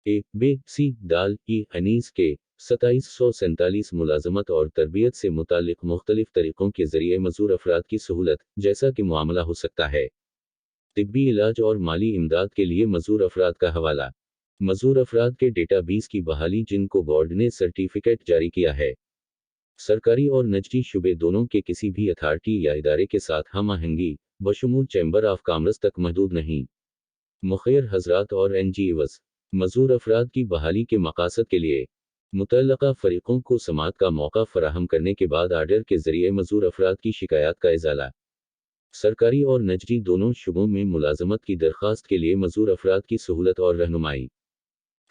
ए. बे. सी. दाल ई. अनीस के 2747 मुलाजमत और तरबियत से मुतालिक मुख्तलिफ तरीक़ों के ज़रिए मज़ूर अफराद की सहूलत, जैसा कि मामला हो सकता है। तिब्बी इलाज और माली इमदाद के लिए मज़ूर अफराद का हवाला। मज़ूर अफराद के डेटाबेस की बहाली जिनको बोर्ड ने सर्टिफिकेट जारी किया है। सरकारी और निजी शुबे दोनों के किसी भी अथॉरिटी या इदारे के साथ हम आहंगी, बशमूल चैम्बर ऑफ कॉमर्स तक महदूद नहीं। मुखिर हजरात और NGOs। मज़ूर अफराद की बहाली के मक़ासद के लिए मुतल्लक़ा फ़रीक़ों को समात का मौका फ़राहम करने के बाद आर्डर के ज़रिए मज़ूर अफराद की शिकायत का इज़ाला। सरकारी और निजी दोनों शुबों में मुलाजमत की दरख्वास्त के लिए मज़ूर अफराद की सहूलत और रहनुमाई।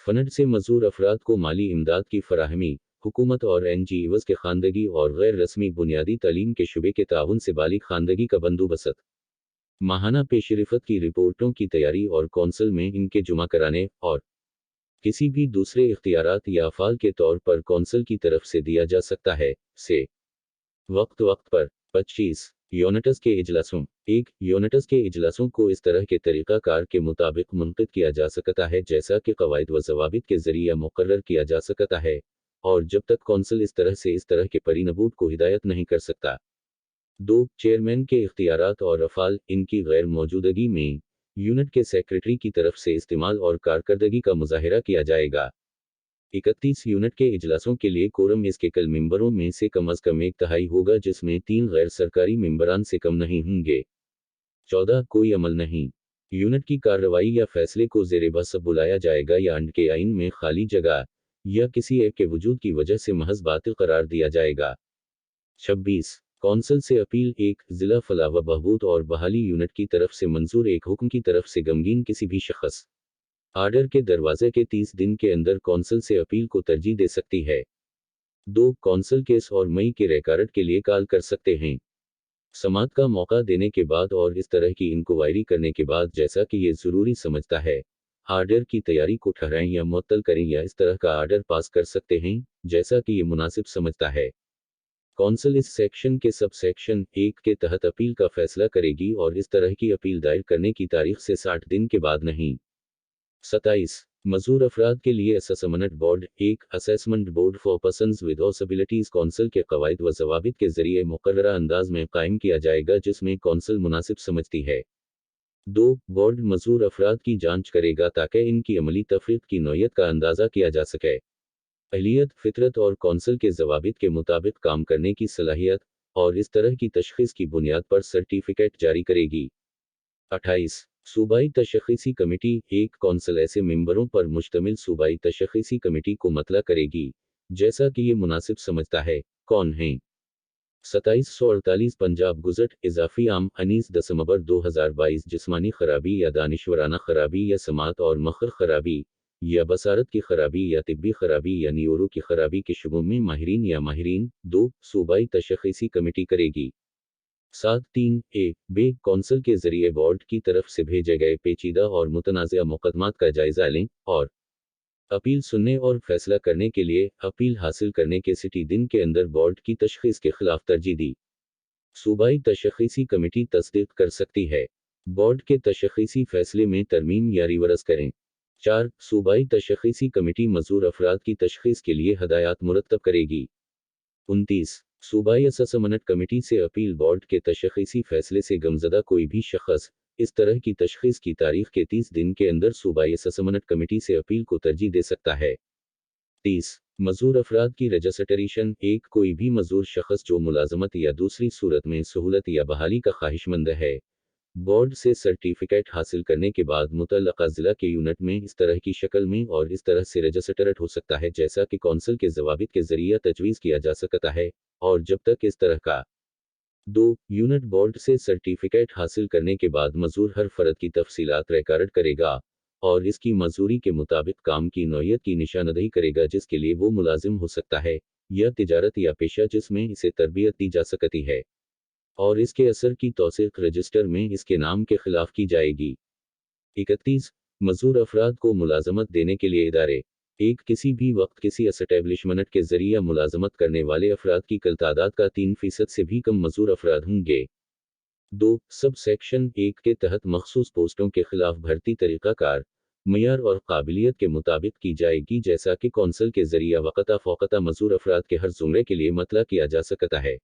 फंड से मज़ूर अफराद को माली इमदाद की फ़राहमी, हुकूमत और NGOs के ख़ानदगी और गैर रस्मी बुनियादी तालीम के शुबे के ताउन से बालिग ख़ानदगी का बंदोबस्त। माहाना पेशरफ़त की रिपोर्टों की तैयारी और कौंसिल में इनके जुमा कराने और किसी भी दूसरे इख्तियारात या अफ़ाल के तौर पर कौंसिल की तरफ से दिया जा सकता है। से वक्त पर 25 यूनिट्स के इजलासों। एक यूनिट्स के इजलासों को इस तरह के तरीक़ा कार के मुताबिक मुनक़िद किया जा सकता है जैसा कि क़वाइद व ज़वाबित के ज़रिए मुक़र्रर किया जा सकता है और जब तक कौंसिल इस तरह के परिनबूत को हिदायत नहीं कर सकता। 2. चेयरमैन के इख्तियारात और अफ़ाल इनकी गैर मौजूदगी में यूनिट के सेक्रेटरी की तरफ से इस्तेमाल और कारकर्दगी का मुज़ाहिरा किया जाएगा। 31 यूनिट के इजलासों के लिए कोरम इसके कल मेंबरों में से कम अज़ कम 1/3 होगा जिसमें 3 गैर सरकारी मेंबरान से कम नहीं होंगे। 14. कोई अमल नहीं। यूनिट की कार्रवाई या फैसले को ज़ेरे बहस बुलाया जाएगा या अंड के आइन में खाली जगह या किसी ऐप के वजूद की वजह से महज बातिल करार दिया जाएगा। 26. कौंसिल से अपील। एक ज़िला फलाह व बहबूद और बहाली यूनिट की तरफ से मंजूर एक हुक्म की तरफ से गमगीन किसी भी शख्स आर्डर के दरवाजे के 30 दिन के अंदर कौंसिल से अपील को तरजीह दे सकती है। 2. कौंसल केस और मई के रिकॉर्ड के लिए कॉल कर सकते हैं। समाअत का मौका देने के बाद और इस तरह की इंक्वायरी करने के बाद जैसा कि ये ज़रूरी समझता है, आर्डर की तैयारी को ठहराएं या मुअत्तल करें या इस तरह का आर्डर पास कर सकते हैं, जैसा कि ये मुनासिब समझता है। कौंसल इस सेक्शन के सब सेक्शन 1 के तहत अपील का फैसला करेगी और इस तरह की अपील दायर करने की तारीख से 60 दिन के बाद नहीं। 27. मजूर अफराद के लिए assessment board 1. Assessment board for persons with disabilities council के कवायद व जवाबित के जरिए मुकर्ररा अंदाज में कायम किया जाएगा जिसमें कौंसल मुनासिब समझती है। 2. बोर्ड मजूर अफराद की जांच करेगा ताकि इनकी अमली तफरीक की नौयत का अंदाज़ा किया जा सके। अहलियत, फितरत और कौंसल के जवाबित के मुताबिक काम करने की सलाहियत और इस तरह की तशखीस की बुनियाद पर सर्टिफिकेट जारी करेगी। 28. सूबाई तशखीसी कमेटी 1. कौंसल ऐसे मेंबरों पर मुश्तमिल सूबाई तशखीसी कमेटी को मतला करेगी, जैसा कि ये मुनासिब समझता है। कौन हैं? 2748 पंजाब गुज़ट इजाफी आम 19 दिसंबर 2022 जिस्मानी खराबी या दानिशवराना खराबी या समात और मखर खराबी या बसारत की खराबी या तिब्बी खराबी या न्यूरो की खराबी के शुबों में माहिरीन या माहिरीन 2. सूबाई तशखीसी कमेटी करेगी। 7.3 ए बे कौंसल के जरिए बोर्ड की तरफ से भेजे गए पेचीदा और मुतनाज़िया मुकदमात का जायजा लें और अपील सुनने और फैसला करने के लिए अपील हासिल करने के 60 दिन के अंदर बोर्ड की तशखीस के खिलाफ तरजीह दी। सूबाई तशखीसी कमेटी तस्दीक कर सकती है। बोर्ड के तशखीसी फैसले में तरमीम या रिवर्स करें। 4. सूबाई तशखीसी कमेटी मजूर अफराद की तशखीस के लिए हदायत मुरतब करेगी। 29. सूबाई असेसमेंट कमेटी से अपील बोर्ड के तशखीसी फैसले से गमज़दा कोई भी शख्स इस तरह की तशखीस की तारीख के 30 दिन के अंदर सूबाई असेसमेंट कमेटी से अपील को तरजीह दे सकता है। 30. मजूर अफराद की रजिस्ट्रेशन 1. कोई भी मजूर शख्स जो मुलाजमत या दूसरी सूरत में सहूलत या बहाली का ख्वाहिशमंद है, बोर्ड से सर्टिफिकेट हासिल करने के बाद मुतल्लका ज़िला के यूनिट में इस तरह की शक्ल में और इस तरह से रजिस्टर्ड हो सकता है जैसा कि कौंसल के जवाबित के जरिए तजवीज़ किया जा सकता है, और जब तक इस तरह का 2. यूनिट बोर्ड से सर्टिफिकेट हासिल करने के बाद मजूर हर फर्द की तफसीलात रिकॉर्ड करेगा और इसकी मजूरी के मुताबिक काम की नौयत की निशानदही करेगा जिसके लिए वो मुलाजिम हो सकता है, या तिजारत या पेशा जिसमें इसे तरबियत दी जा सकती है, और इसके असर की तौसीक रजिस्टर में इसके नाम के खिलाफ की जाएगी। 31. मजूर अफराद को मुलाजमत देने के लिए इदारे 1. किसी भी वक्त किसी एस्टेब्लिशमेंट के जरिए मुलाजमत करने वाले अफराद की कल तादाद का 3% से भी कम मजूर अफराद होंगे। 2. सब सेक्शन 1 के तहत मखसूस पोस्टों के खिलाफ भर्ती तरीक़ाकार, मयार और काबिलियत के मुताबिक की जाएगी जैसा कि कौंसल के जरिए वक़्ता फ़ौक़ता मजूर अफराद के हर ज़ुमरे के लिए मतला किया जा सकता है,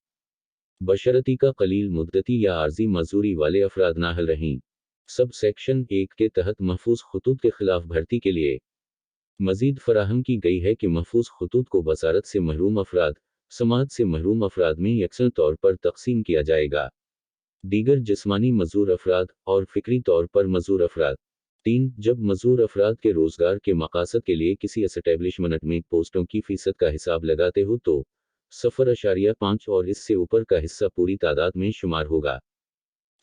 बशर्ती का कलील मुद्दती या आर्जी मजूरी वाले अफराद नाहल रहें। सब सेक्शन 1 के तहत महफूज खतूत के खिलाफ भर्ती के लिए मजीद फराहम की गई है कि महफूज खतूत को बसारत से महरूम अफराद, समाज से महरूम अफराद में यकसन तौर पर तकसीम किया जाएगा। दीगर जिस्मानी मजूर अफराद और फ़िक्री तौर पर मजूर अफराद। 3. जब मजूर अफराद के रोज़गार के मकासद के लिए किसी एस्टेब्लिशमेंट में पोस्टों की फ़ीसद का हिसाब लगाते हो तो 0.5 और इससे ऊपर का हिस्सा पूरी तादाद में शुमार होगा।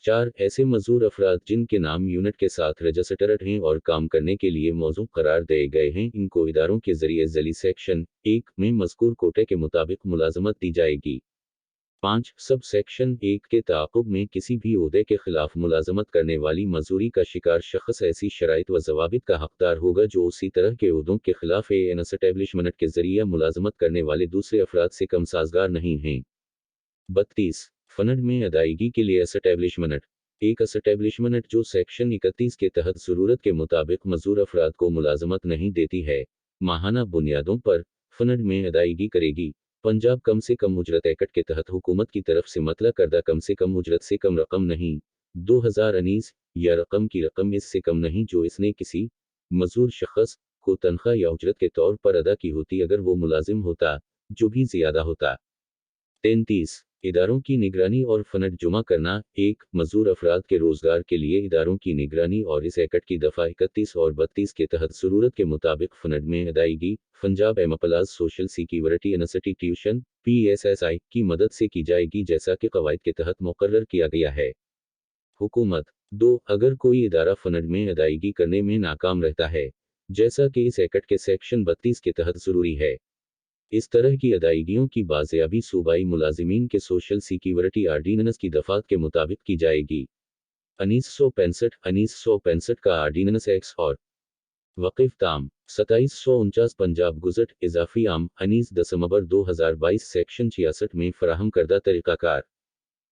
4. ऐसे मजूर अफराद जिनके नाम यूनिट के साथ रजिस्टर्ड हैं और काम करने के लिए मौजू करार दिए गए हैं इनको इदारों के जरिए ज़ली सेक्शन 1 में मज़कूर कोटे के मुताबिक मुलाजमत दी जाएगी। 5. सब सेक्शन 1 के ताक़ुब में किसी भी ओहदे के खिलाफ मुलाजमत करने वाली मजूरी का शिकार शख्स ऐसी शराइत व जवाबित का हकदार होगा जो उसी तरह के ओहदों के खिलाफ एन एस्टेब्लिशमेंट के जरिए मुलाजमत करने वाले दूसरे अफराद से कम साजगार नहीं हैं। 32. फंड में अदायगी के लिए एस्टेब्लिशमेंट 1. एस्टेब्लिशमेंट जो सेक्शन 31 के तहत ज़रूरत के मुताबिक मजूर अफराद को मुलाजमत नहीं देती है, माहाना बुनियादों पर फंड में अदायगी करेगी। पंजाब कम से कम उजरत एक्ट के तहत हुकूमत की तरफ से मतला करदा कम से कम उजरत से कम रकम नहीं 2019 या रकम की रकम इससे कम नहीं जो इसने किसी मजूर शख्स को तनख्वाह या उजरत के तौर पर अदा की होती अगर वो मुलाजिम होता, जो भी ज़्यादा होता। 33. इदारों की निगरानी और फंड जमा करना 1. मजूर अफराद के रोज़गार के लिए इदारों की निगरानी और इस एक्ट की दफ़ा 31 और 32 के तहत ज़रूरत के मुताबिक फंड में अदायगी Punjab employees social security institution PSSI की मदद से की जाएगी जैसा कि कवायद के तहत मुकर्रर किया गया है। हुकूमत 2. अगर कोई इदारा फंड में अदायगी करने में नाकाम रहता है, जैसा कि इस एक्ट के सेक्शन 32 के तहत ज़रूरी है, इस तरह की अदायगियों की बाजियाबी सूबाई मुलाजिमीन के सोशल सिक्योरिटी आर्डीनेंस की दफात के मुताबिक की जाएगी। 1965 का आर्डीनेंस एक्स और वक़ीफ़ ताम 2749 पंजाब गुज़ट इज़ाफ़ी आम 19/10/2022 सेक्शन 66 में फराहम करदा तरीक़ाकार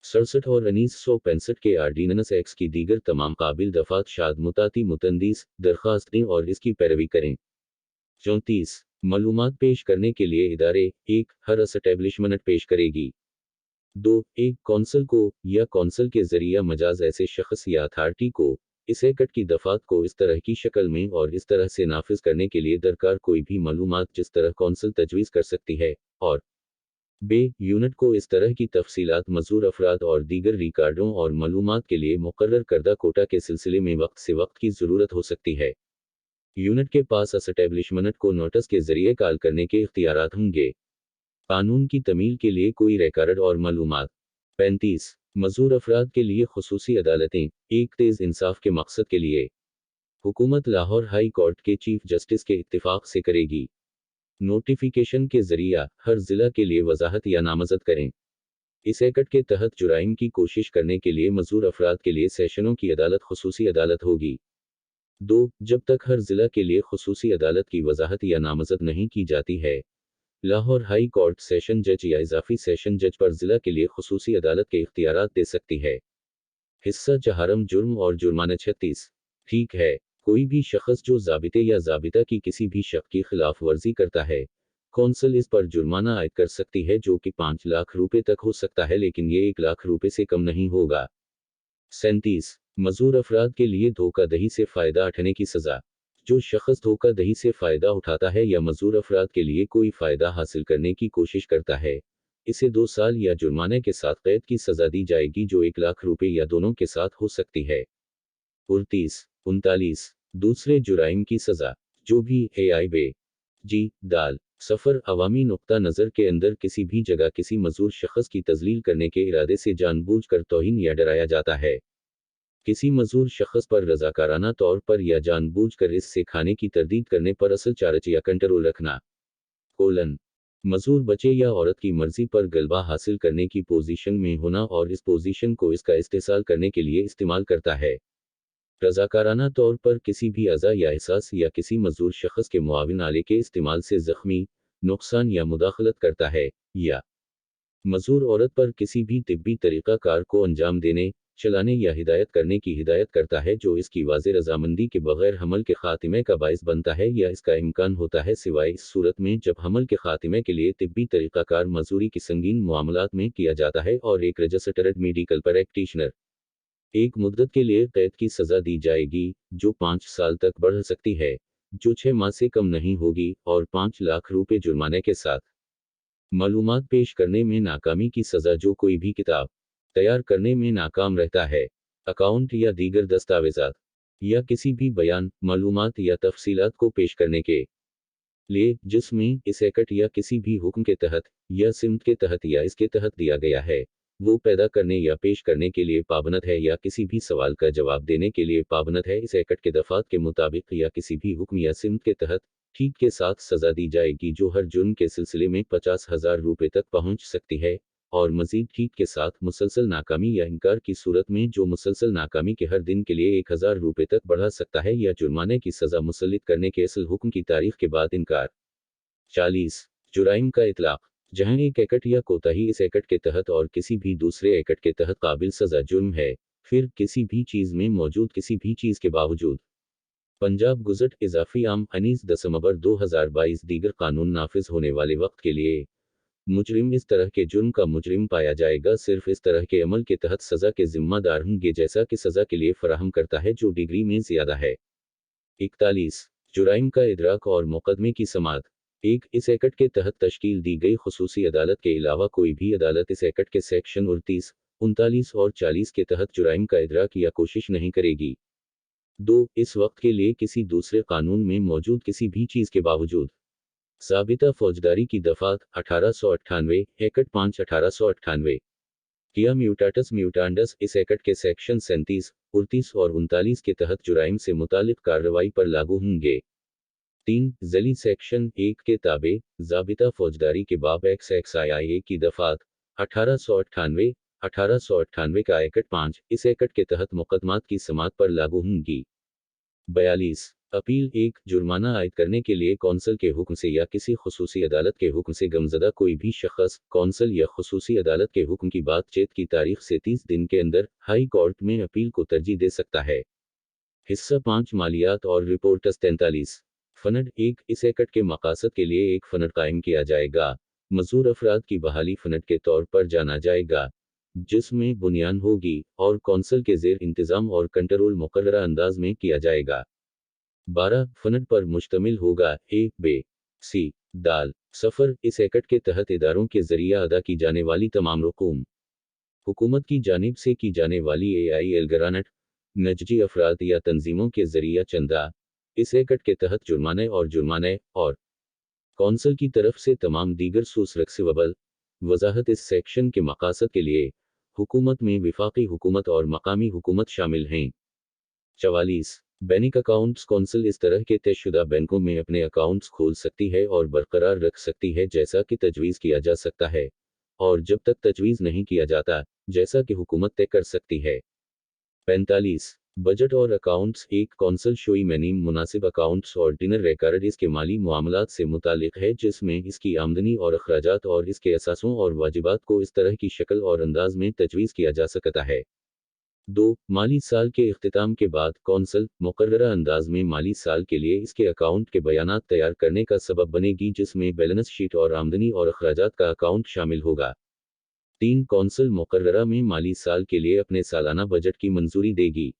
67 और 1965 के आर्डीनेंस एक्स की दीगर तमाम काबिल दफात शाद मुताती मुतंदीस दरख्वास्त दें और इसकी पैरवी करें। 34 मालूमात पेश करने के लिए इदारे 1 हर एस्टेब्लिशमेंट पेश करेगी। 2 एक कौंसल को या कौंसल के ज़रिया मजाज ऐसे शख्स या अथॉरिटी को इस एक्ट की दफात को इस तरह की शक्ल में और इस तरह से नाफिज करने के लिए दरकार कोई भी मालूमात जिस तरह कौंसल तजवीज़ कर सकती है, और बे यूनिट को इस तरह की तफसीलात मज़ूर अफराद और दीगर रिकॉर्डों और मालूमात के लिए मुकर्रर करदा कोटा के सिलसिले में वक्त से वक्त की ज़रूरत हो सकती है। यूनिट के पास एस्टेब्लिशमेंट को नोटिस के ज़रिए कॉल करने के इख्तियारात होंगे। कानून की तमील के लिए कोई रिकॉर्ड और मालूमात। 35 मज़ूर अफराद के लिए खुसूसी अदालतें एक तेज़ इंसाफ के मकसद के लिए हुकूमत लाहौर हाई कोर्ट के चीफ जस्टिस के इत्तिफाक से करेगी। नोटिफिकेशन के ज़रिया हर ज़िला के लिए वजाहत या नामज़द करें। इस एक्ट के तहत जुराइम की कोशिश करने के लिए मज़ूर अफराद के लिए सेशनों की अदालत खुसूसी अदालत होगी। 2 जब तक हर ज़िला के लिए खुसूसी अदालत की वजाहत या नामज़द नहीं की जाती है, लाहौर हाई कोर्ट सेशन जज या इजाफी सेशन जज पर ज़िला के लिए खुसूसी अदालत के इख्तियारात दे सकती है। हिस्सा चहारम जुर्म और जुर्माना 36 ठीक है, कोई भी शख्स जो ज़ाबिते या ज़ाबिता की किसी भी शक की खिलाफ वर्जी करता है, कौंसल इस पर जुर्माना आयद कर सकती है जो कि 5 लाख रुपए तक हो सकता है, लेकिन ये 1 लाख रुपए से कम नहीं होगा। 37 मज़ूर अफराद के लिए धोखाधड़ी से फ़ायदा उठाने की सज़ा। जो शख्स धोखाधड़ी से फ़ायदा उठाता है या मज़ूर अफराद के लिए कोई फ़ायदा हासिल करने की कोशिश करता है, इसे 2 साल या जुर्माने के साथ कैद की सज़ा दी जाएगी जो 1 लाख रुपए या दोनों के साथ हो सकती है। 39 दूसरे जुराइम की सज़ा। जो भी AI बे जी दाल सफ़र अवामी नुक्ता नज़र के अंदर किसी भी जगह किसी मज़ूर शख्स की तज़लील करने के इरादे से जानबूझकर तौहीन या डराया जाता है, किसी मज़ूर शख्स पर रज़ाकाराना तौर पर या जानबूझकर इससे खाने की तरदीद करने पर असल चार्ज या कंट्रोल रखना, मज़ूर बच्चे या औरत की मर्ज़ी पर गलबा हासिल करने की पोजीशन में होना और इस पोजीशन को इसका इस्तेसाल करने के लिए इस्तेमाल करता है। रज़ाकाराना तौर पर किसी भी अज़ा या एहसास या किसी मज़ूर शख्स के मुआविन आले के इस्तेमाल से ज़ख्मी, नुकसान या मुदाखलत करता है, या मज़ूर औरत पर किसी भी तिब्बी तरीक़ा कार को अंजाम देने, चलाने या हिदायत करने की हिदायत करता है जो इसकी वाज़े रज़ामंदी के बग़ैर हमल के ख़ातिमे का बाइस बनता है या इसका इम्कान होता है, सिवाय इस सूरत में जब हमल के ख़ातिमे के लिए तिब्बी तरीक़ा कार मज़ूरी की संगीन मामलात में किया जाता है और एक रजिस्टर्ड मेडिकल प्रैक्टिशनर एक मुद्दत के लिए कैद की सज़ा दी जाएगी, जो 5 साल तक बढ़ सकती है, जो 6 माह से कम नहीं होगी, और 5 लाख रुपए जुर्माने के साथ। मालूमात पेश करने में नाकामी की सज़ा। जो कोई भी किताब तैयार करने में नाकाम रहता है, अकाउंट या दीगर दस्तावेज़ात या किसी भी बयान, मालूमात या तफसीलात को पेश करने के लिए जिसमें इस एक्ट या किसी भी हुक्म के तहत या सिमत के तहत या इसके तहत दिया गया है, वो पैदा करने या पेश करने के लिए पाबंद है या किसी भी सवाल का जवाब देने के लिए पाबंद है, इस एक्ट के दफात के मुताबिक या किसी भी हुक्म या सिमत के तहत ठीक के साथ सज़ा दी जाएगी, जो हर जुर्म के सिलसिले में 50,000 रुपए तक पहुंच सकती है, और मजीद ठीक के साथ मुसलसल नाकामी या इनकार की सूरत में जो मुसलसल नाकामी के हर दिन के लिए 1,000 रुपए तक बढ़ा सकता है, या जुर्माने की सज़ा मुसल्लित करने के असल हुक्म की तारीख के बाद इनकार। 40 जुराइम का इतलाक। जहां एक एक्ट या कोताही इस एक्ट के तहत और किसी भी दूसरे एक्ट के तहत काबिल सज़ा जुर्म है, फिर किसी भी चीज़ में मौजूद किसी भी चीज़ के बावजूद पंजाब गुज़ट इज़ाफ़ी आम 19/10/2022 दीगर कानून नाफिज होने वाले वक्त के लिए मुजरिम इस तरह के जुर्म का मुजरिम पाया जाएगा, सिर्फ इस तरह के अमल के तहत सज़ा के ज़िम्मेदार होंगे जैसा कि सज़ा के लिए फराहम करता है जो डिग्री में ज़्यादा है। 41 जुराइम का इदराक और मुकदमे की समाअत। एक इस एक्ट के तहत तश्कील दी गई खुसूसी अदालत के अलावा कोई भी अदालत इस एक्ट के सेक्शन 38, 39 और 40 के तहत जुराइम का इदराक या कोशिश नहीं करेगी। 2 इस वक्त के लिए किसी दूसरे कानून में मौजूद किसी भी चीज़ के बावजूद ज़ाबिता फौजदारी की दफात 1898 एक्ट 5 1898 किया म्यूटाटस म्यूटांडस इस एक्ट के सेक्शन 37, 38 और 39 के तहत जुराइम से मुतालिक कार्रवाई पर लागू होंगे। 3 ज़ैली सेक्शन 1 के ताबे ज़ाबिता फौजदारी के बाब XXIIA की दफ़ात 1898 1898 का एक्ट 5 इस एक्ट के तहत मुकदमात की समाअत पर लागू होंगी। 42 अपील 1 जुर्माना आयद करने के लिए कौंसल के हुक्म से या किसी खुसूसी अदालत के हुक्म से गमज़दा कोई भी शख्स कौंसल या खुसूसी अदालत के हुक्म की बातचीत की तारीख से 30 दिन के अंदर हाई कोर्ट में अपील को तरजीह दे सकता है। हिस्सा 5 मालियात और रिपोर्टस 43 फंड 1 इस एक्ट के मकासद के लिए एक फंड कायम किया जाएगा। मजदूर अफराद की बहाली फंड के तौर पर जाना जाएगा, जिसमें बुनियाद होगी और कौंसल के ज़ेर इंतज़ाम और कंट्रोल मुकर्ररा अंदाज में किया जाएगा। 12 फंड पर मुश्तमिल होगा ए, बे, सी, दाल सफ़र इस एक्ट के तहत इदारों के ज़रिया अदा की जाने वाली तमाम रकूम हुकूमत की जानिब से की जाने वाली AIL ग्रांट नजजी अफराद या तंजीमों के ज़रिया चंदा इस एक्ट के तहत जुर्माने और कौंसल की तरफ से तमाम दीगर सूस रक्सिवबल वजाहत इस सेक्शन के मकासद के लिए हुकूमत में विफाकी हुकूमत और मकामी हुकूमत शामिल हैं। 44 बैंक अकाउंट्स कौंसल इस तरह के तयशुदा बैंकों में अपने अकाउंट्स खोल सकती है और बरकरार रख सकती है जैसा कि तजवीज़ किया जा सकता है, और जब तक तजवीज़ नहीं किया जाता जैसा कि हुकूमत तय कर सकती है। 45 बजट और अकाउंट्स एक कौंसल शोई मैनीम मुनासिब अकाउंट्स और डिनर रिकॉर्ड इसके माली मामलात से मुतालिक है जिसमें इसकी आमदनी और अखराजात और इसके असासों और वाजिबात को इस तरह की शक्ल और अंदाज में तजवीज़ किया जा सकता है। 2 माली साल के इख्तिताम के बाद कौंसल मुकर्ररा अंदाज में माली साल के लिए इसके अकाउंट के बयानात तैयार करने का सबब बनेगी जिसमें बैलेंस शीट और आमदनी और अखराजात का अकाउंट शामिल होगा। 3 कौंसल मुकर्ररा में माली साल के लिए अपने सालाना बजट की मंजूरी देगी।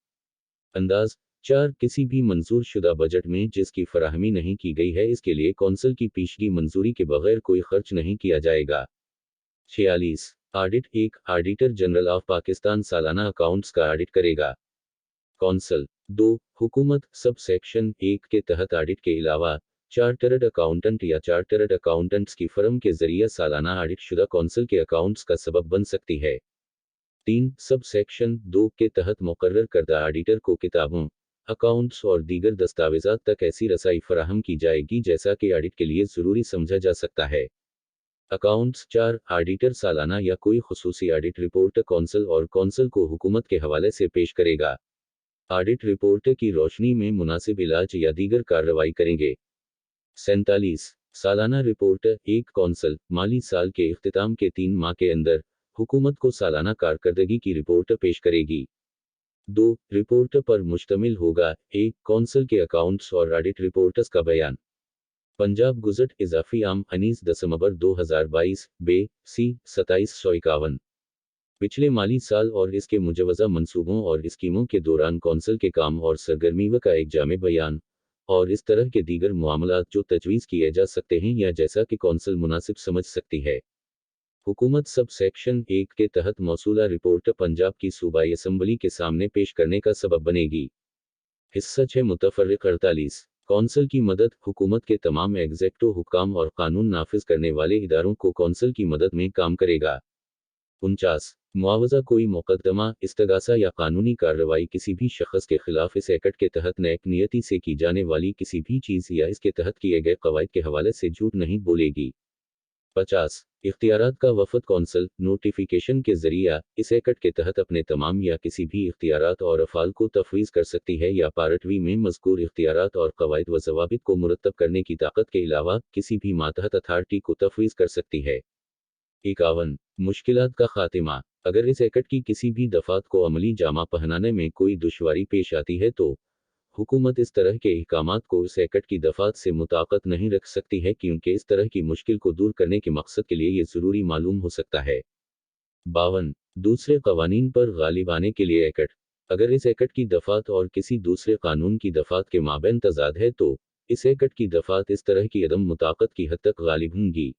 अंदाज 4 किसी भी मंजूर शुदा बजट में जिसकी फराहमी नहीं की गई है इसके लिए कौंसल की पेशगी मंजूरी के बगैर कोई खर्च नहीं किया जाएगा। 46 audit 1 auditor general of Pakistan सालाना अकाउंट्स का ऑडिट करेगा। कौंसल 2 हुकूमत सब सेक्शन 1 के तहत ऑडिट के अलावा चार्टर्ड अकाउंटेंट या चार्टर्ड अकाउंटेंट्स की फर्म के जरिए सालाना ऑडिट शुदा कौंसल के अकाउंट्स का सबब बन सकती है। 3 सब सेक्शन 2 के तहत मुकर्रर करदा ऑडिटर को किताबों अकाउंट्स और दीगर दस्तावेजात तक ऐसी रसाई फराहम की जाएगी जैसा कि ऑडिट के लिए ज़रूरी समझा जा सकता है। अकाउंट्स 4 ऑडिटर सालाना या कोई खुसूसी ऑडिट रिपोर्ट कौंसल और कौंसल को हुकूमत के हवाले से पेश करेगा। ऑडिट रिपोर्ट की रोशनी में मुनासिब इलाज या दीगर कार्रवाई करेंगे। 47 सालाना रिपोर्ट 1 कौंसल माली साल के इख्तिताम के 3 माह के अंदर हुकूमत को सालाना कारकर्दगी की रिपोर्ट पेश करेगी। 2 रिपोर्ट पर मुश्तमिल होगा 1 कौंसल के अकाउंट्स और ऑडिट रिपोर्ट्स का बयान। पंजाब गुज़ट इजाफी आम 19 दिसंबर 2022 बे सी 2751 पिछले माली साल और इसके मुजवज़ा मंसूबों और स्कीमों के दौरान कौंसल के काम और सरगर्मियों का एक जामे बयान और इस तरह के दीगर मामलात जो तजवीज़ किए जा सकते हैं या जैसा कि कौंसल मुनासिब समझ सकती है। हुकूमत सब सेक्शन 1 के तहत मौसूला रिपोर्ट पंजाब की सूबाई असम्बली के सामने पेश करने का सबब बनेगी। हिस्सा 6 मुतफर्रिक 48 कौंसल की मदद हुकूमत के तमाम एग्जेक्टिव हुक्काम और कानून नाफिज करने वाले इदारों को कौंसल की मदद में काम करेगा। 49 मुआवजा कोई मुकदमा इस्तगासा या कानूनी कार्रवाई किसी भी शख्स के खिलाफ इस एक्ट के तहत नेक नियति से की जाने वाली किसी भी चीज़ या इसके तहत किए गए कवायद के हवाले से झूठ नहीं बोलेगी। 50 इख्तियारात का वफद कौंसल नोटिफिकेशन के जरिया इस एक्ट के तहत अपने तमाम या किसी भी इख्तियारात और अफ़ाल को तफवीज़ कर सकती है या पार्टवी में मज़कूर इख्तियारात और कवायद व ज़वाबित को मुरतब करने की ताकत के अलावा किसी भी मातहत अथार्टी को तफवीज़ कर सकती है। 51 मुश्किलात का खातिमा अगर इस एक्ट की किसी भी दफ़ात को अमली जामा पहनाने में कोई दुश्वारी पेश आती है तो हुकूमत इस तरह के अहकामात को इस एक्ट की दफ़ात से मुताक़त नहीं रख सकती है क्योंकि इस तरह की मुश्किल को दूर करने के मकसद के लिए ये ज़रूरी मालूम हो सकता है। 52 दूसरे क़वानीन पर गालिब आने के लिए एक्ट अगर इस एक्ट की दफ़ात और किसी दूसरे कानून की दफ़ात के माबैन तज़ाद है तो इस एक्ट की दफ़ात इस तरह की अदम मुताक़त की हद तक गालिब होंगी।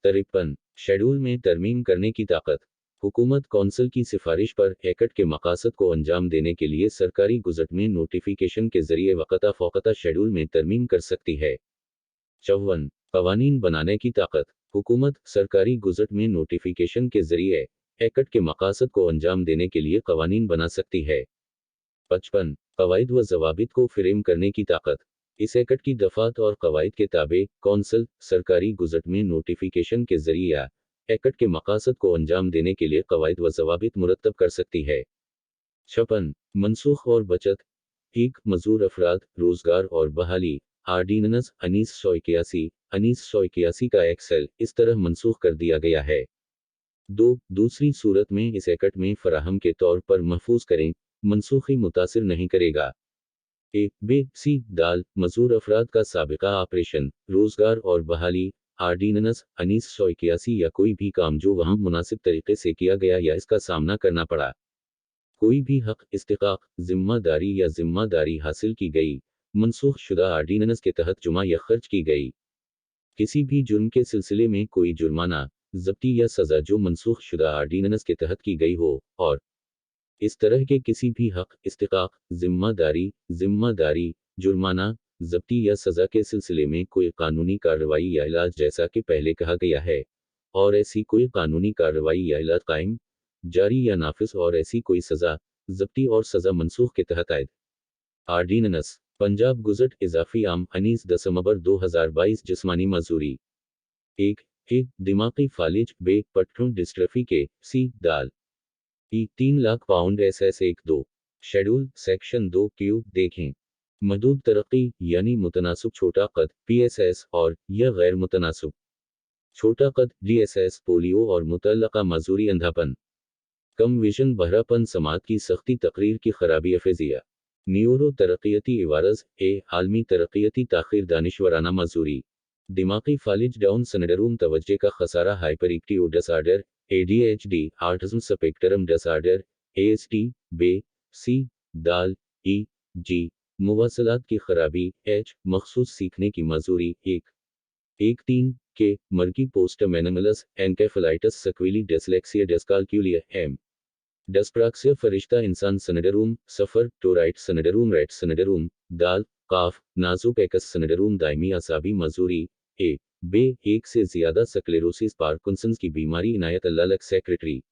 53 शेड्यूल में तरमीम करने की ताकत हुकूमत कौंसल की सिफारिश पर एक्ट के मकासद को अंजाम देने के लिए सरकारी गुज़ट में नोटिफिकेशन के जरिए वक़्ता फ़ौक़ता शेड्यूल में तरमीम कर सकती है। 54 क़वानीन बनाने की ताकत हुकूमत सरकारी गुज़ट में नोटिफिकेशन के जरिए एक्ट के मकासद को अंजाम देने के लिए क़वानीन बना सकती है। 55 क़वायद व ज़वाबित को फ़्रेम करने की ताकत इस एक्ट की दफात और कवायद के ताबे कौंसल सरकारी गुज़ट में नोटिफिकेशन के जरिए एक्ट के मकासद को अंजाम देने के लिए कवायद व ज़वाबित मुरतब कर सकती है। 56 मनसूख और बचत 1 मजूर अफराद रोजगार और बहाली आर्डीनेंस 1981 का एक्सेल इस तरह मनसूख कर दिया गया है। 2 दूसरी सूरत में इस एक्ट में फराहम के तौर पर महफूज करें मनसूखी मुतासिर नहीं करेगा। ए बे सी दाल मजूर अफराद का साबिका ऑपरेशन रोजगार और बहाली आर्डीनेंस 1981 या कोई भी काम जो वहाँ मुनासिब तरीके से किया गया या इसका सामना करना पड़ा। कोई भी हक इस्तिकाक जिम्मेदारी या जिम्मेदारी हासिल की गई मनसूख शुदा आर्डीनेंस के तहत जुमा या खर्च की गई। किसी भी जुर्म के सिलसिले में कोई जुर्माना जब्ती या सज़ा जो मनसूख शुदा आर्डीनेंस के तहत की गई हो और इस तरह के किसी भी हक इस्तिकाक जिम्मेदारी जुर्माना जब्ती या सज़ा के सिलसिले में कोई कानूनी कार्रवाई या इलाज जैसा कि पहले कहा गया है और ऐसी कोई कानूनी कार्रवाई या इलाज कायम जारी या नाफिज और ऐसी कोई सज़ा जब्ती और सज़ा मनसूख के तहत आयद आर्डीनेंस पंजाब गुज़ट इजाफी आम 19/2022 जिस्मानी मजूरी 1 दिमागी फालिज बे पट्टों डिस्ट्रफी के सी दाल 3 lakh pound SS12 schedule section 2 Q देखें। मदूद तरक्की यानी मुतनासिब छोटा कद PSS और यह गैर मुतनासिब छोटा कद DSS पोलियो और मुतल्लका मजूरी अंधापन कम विजन बहरापन समात की सख्ती तकरीर की खराबी अफेजिया न्यूरो तरक्याती इवारज आलमी तरक्याती ताखिर दानिशवराना मजूरी दिमागी फालिज डाउन सिंड्रोम तवज्जे का खसारा hyperactive disorder ADHD autism spectrum disorder ASD बे सी दाल जी मुवासलात की खराबी H मखसूस सीखने की मजूरी 1 के मर्गी पोस्ट मेनमलस एनकेफेलाइटिस सक्वीली डिसलेक्सिया डिस्काल्क्यूलिया M डिस्प्राक्सिया फरिश्ता इंसान सिंड्रोम सफर टोराइट सिंड्रोम रेट सिंड्रोम दाल काफ नाजुक एक्स सिंड्रोम दायमी असाबी मजूरी बे एक से ज्यादा स्क्लेरोसिस पार्किंसंस की बीमारी इनायत अल्लाह सेक्रेटरी